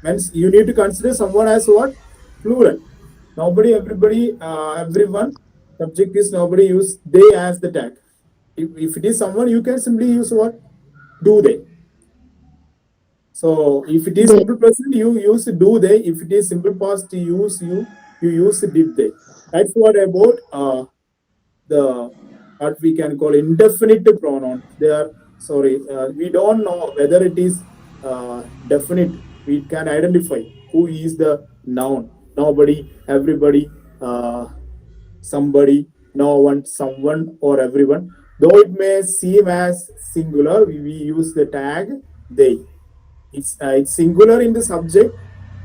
Means you need to consider someone as what? Plural. Nobody, everybody, everyone. Subject is nobody. Use they as the tag. If it is someone, you can simply use what? Do they? So if it is They. simple present, you use do they. If it is simple past, you use did they. That's what about the what we can call indefinite pronoun. They are sorry, we don't know whether it is definite. We can identify who is the noun. Nobody, everybody, somebody, no one, someone, or everyone. Though it may seem as singular, we use the tag they. It's singular in the subject.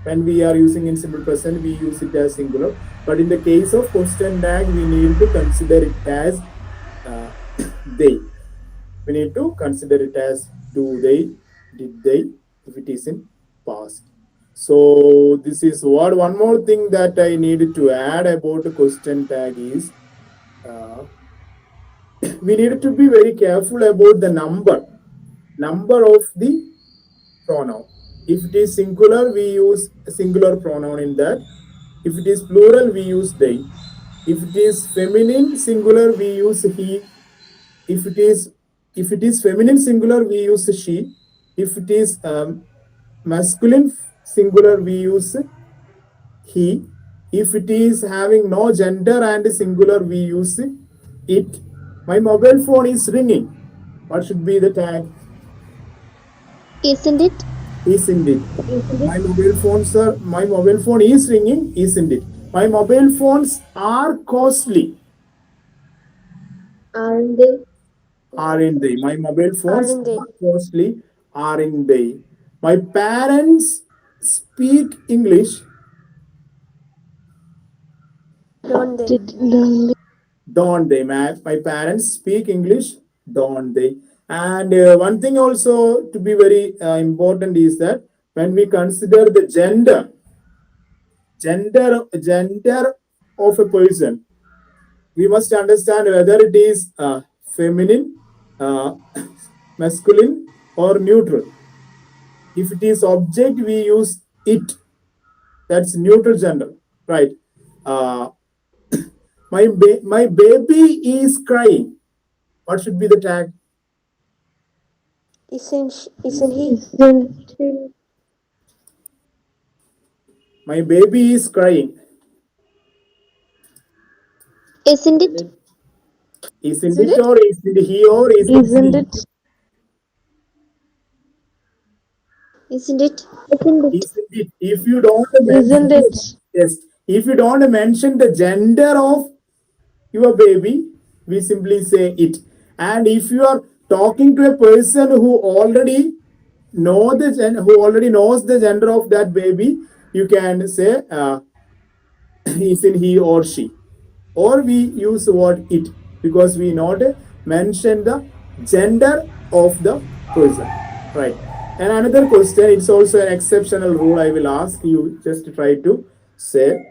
When we are using in simple present, we use it as singular. But in the case of question tag, we need to consider it as uh, they. We need to consider it as do they, did they, if it is in past. So this is what one more thing that I needed to add about the question tag is uh, we need to be very careful about the number of the pronoun. If it is singular, we use a singular pronoun in that. If it is plural, we use they. If it is feminine singular, we use he. If it is feminine singular, we use she. If it is masculine singular, we use he. If it is having no gender and singular, we use it. My mobile phone is ringing. What should be the tag? Isn't it? Isn't it? My mobile phone is ringing, isn't it? My mobile phones are costly, Aren't they? aren't they? My mobile phones Aren't they? are costly, aren't they? My parents speak English, Don't they? Did. don't they? My parents speak English, don't they? And one thing also to be very important is that when we consider the gender of a person, we must understand whether it is feminine, uh, masculine, or neutral. If it is object, we use it. That's neutral gender, right? Uh, my baby is crying. What should be the tag? Isn't he? Isn't. My baby is crying. Isn't it? Isn't it or is it he or is it Isn't she? it? Isn't it? Isn't it? Isn't it? If you don't mention Isn't the, it? yes, if you don't mention the gender of your baby, we simply say it. And if you are talking to a person who already who already knows the gender of that baby, you can say is in he or she. Or we use the word it because we not mention the gender of the person, right? And another question, it's also an exceptional rule. I will ask you just to try to say.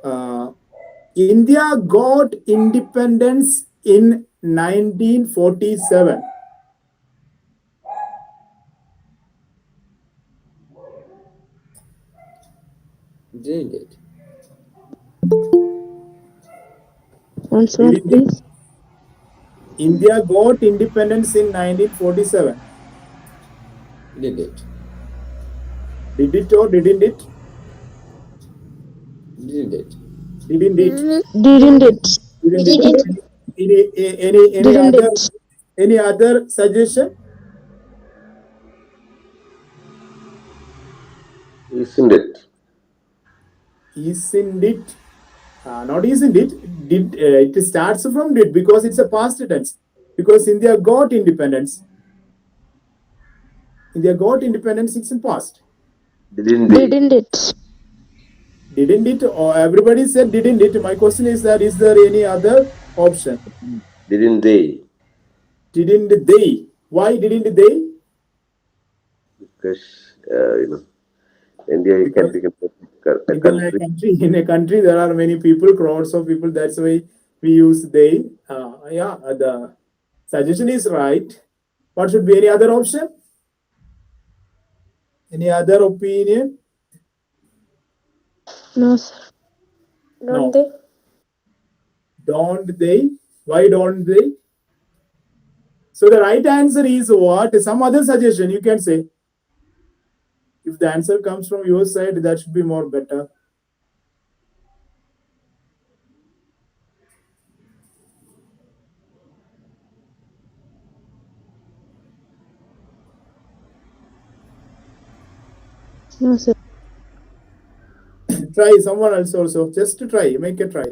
Uh, India got independence in 1947. Didn't it? Once more, Didn't it? please. India got independence in 1947. Did it? Did it or didn't it? Didn't it? Didn't it? Didn't it? Didn't it? Didn't Any Didn't other it? suggestion? Isn't it? Isn't it? Not isn't it? Did it starts from did because it's a past tense. Because India got independence. India got independence. It's in past. Didn't they? Didn't it? Didn't it? Or everybody said didn't it? My question is that is there any other option? Didn't they? Didn't they? Why didn't they? Because India can Because become a because country. in a country there are many people, crowds of people. That's why we use they. Yeah, the suggestion is right. What should be any other option? Any other opinion? No, sir. don't No. they? Don't they? Why don't they? So the right answer is what? Some other suggestion you can say. If the answer comes from your side, that should be more better. No, sir. Try someone else also. Just to try. Make a try.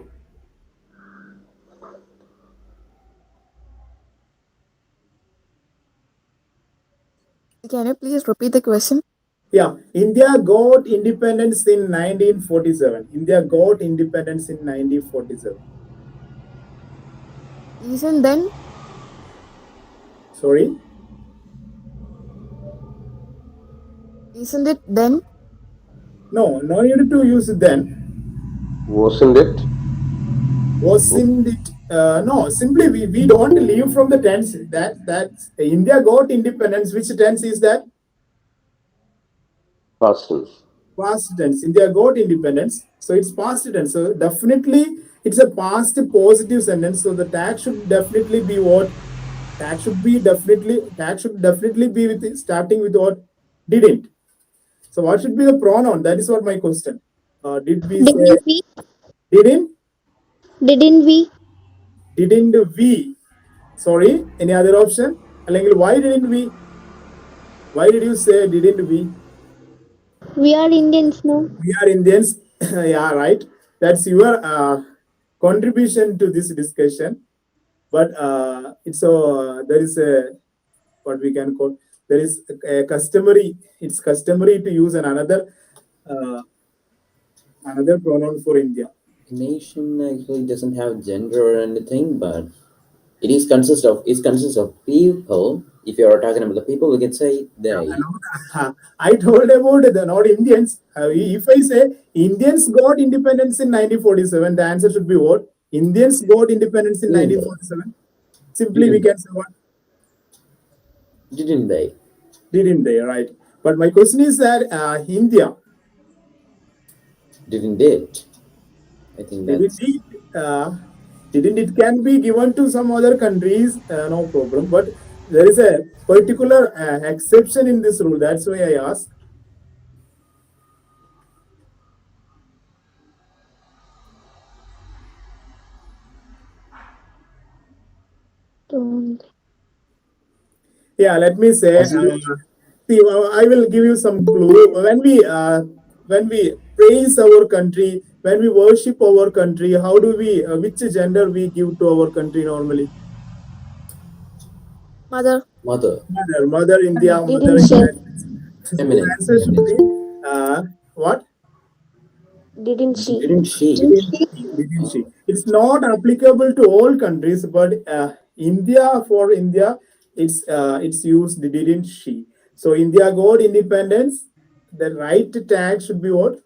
Can you please repeat the question? Yeah. India got independence in 1947. India got independence in 1947. Isn't then? Sorry. Isn't it then? No, no need to use then. Wasn't it? Wasn't it? No, simply we don't leave from the tense. That India got independence. Which tense is that? Past tense. Past tense. India got independence, so it's past tense. So definitely it's a past positive sentence. So the tag should definitely be what? Tag should definitely be with starting with what? Didn't. So what should be the pronoun? That is what my question. Did we say Didn't we? didn't? Didn't we? Didn't we? Sorry, any other option? അല്ലെങ്കിൽ why didn't we? Why did you say didn't we? We are Indians now. We are Indians. Yeah, right. That's your contribution to this discussion. But it's there is a what we can call there is a customary. It's customary to use uh, another pronoun for India. Nation actually doesn't have gender or anything, but it consists of people. If you are talking about the people, we can say they. I told about the not Indians. If I say Indians got independence in 1947, the answer should be what? Indians got independence in Didn't they? 1947. Simply we Didn't can say what? didn't they? Didn't they? Right. But my question is that India, Didn't it? I think didn't that's it, didn't it can be given to some other countries, no problem. But there is a particular exception in this rule. That's why I ask. Don't. Yeah, let me say. See, I will give you some clue. When we praise our country, when we worship our country, how do we? Which gender we give to our country normally? Mother. mother. Mother India, Mother Didn't she? United States. So the Feminine. answer should be what? Didn't she? Didn't she? Didn't she? It's not applicable to all countries, but India for India, it's used didn't she? So India got independence. The right tag should be what?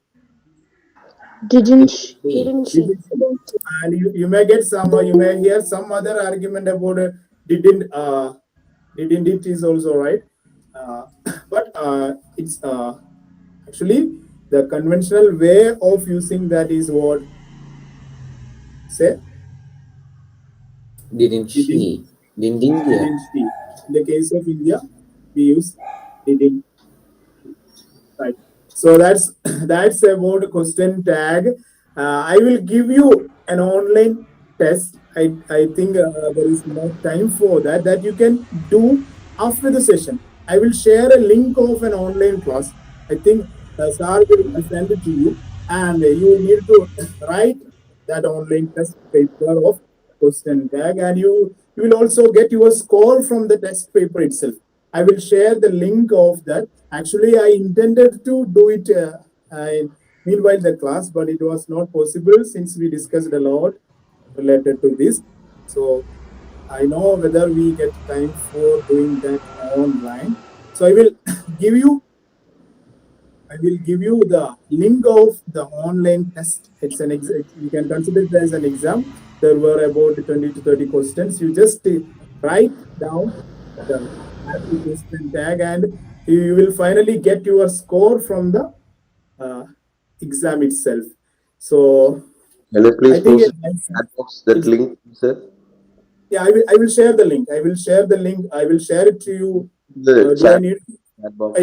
Didn't Didn't she? she? And you may get some, you may hear some other argument about didn't didn't it is also right. Uh, but it's actually the conventional way of using that is what say Didn't didn't she? Didn't India? didn't she. In the case of India, we use didn't. Right. So that's that's about question tag. I will give you an online test. I think there is no time for that. That you can do after the session. I will share a link of an online class. I think Sir will send it to you, and you need to write that online test paper of question tag, and you will also get your score from the test paper itself. I will share the link of that. Actually, I intended to do it meanwhile the class, but it was not possible since we discussed a lot related to this. So I know whether we get time for doing that online. So give you I will give you the link of the online test. It's an you can consider it as an exam. There were about 20 to 30 questions. You just write down the happy question tag, and you will finally get your score from the uh, exam itself. So Can you I please think post in the chat box that it's link, sir? yeah. I will share the link. I will share the link. I will share it to you. The Do I chat need? Yeah, box.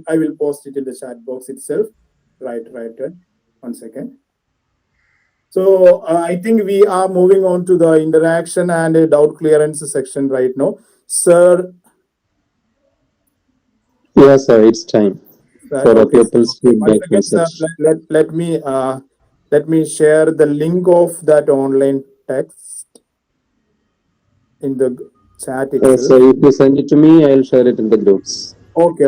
I will post it in the chat box itself. Right. 1 second. So I think we are moving on to the interaction and doubt clearance section right now. Sir, Yes, sir, it's time sir, for a okay, sir. pupil's Okay, feedback 1 second, sir. message. Let me share the link of that online text in the chat So itself. if you send it to me, I'll share it in the groups. Okay.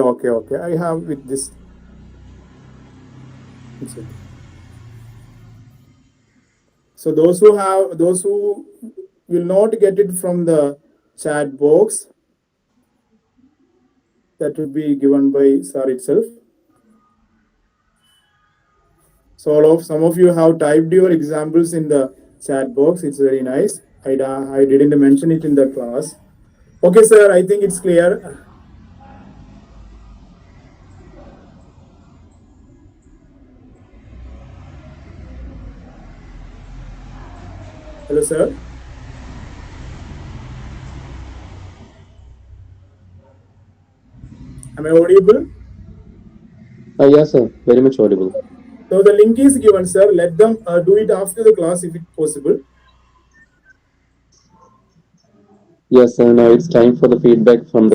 I have with this. It's okay. So those who will not get it from the chat box, that will be given by sir itself. So all of some of you have typed your examples in the chat box. It's very nice. I didn't mention it in the class. Okay, sir. I think it's clear. Hello, sir. Am I audible? Yes, sir, very much audible. So the link is given, sir. Let them do it after the class if it's possible. Yes, sir, now it's time for the feedback from the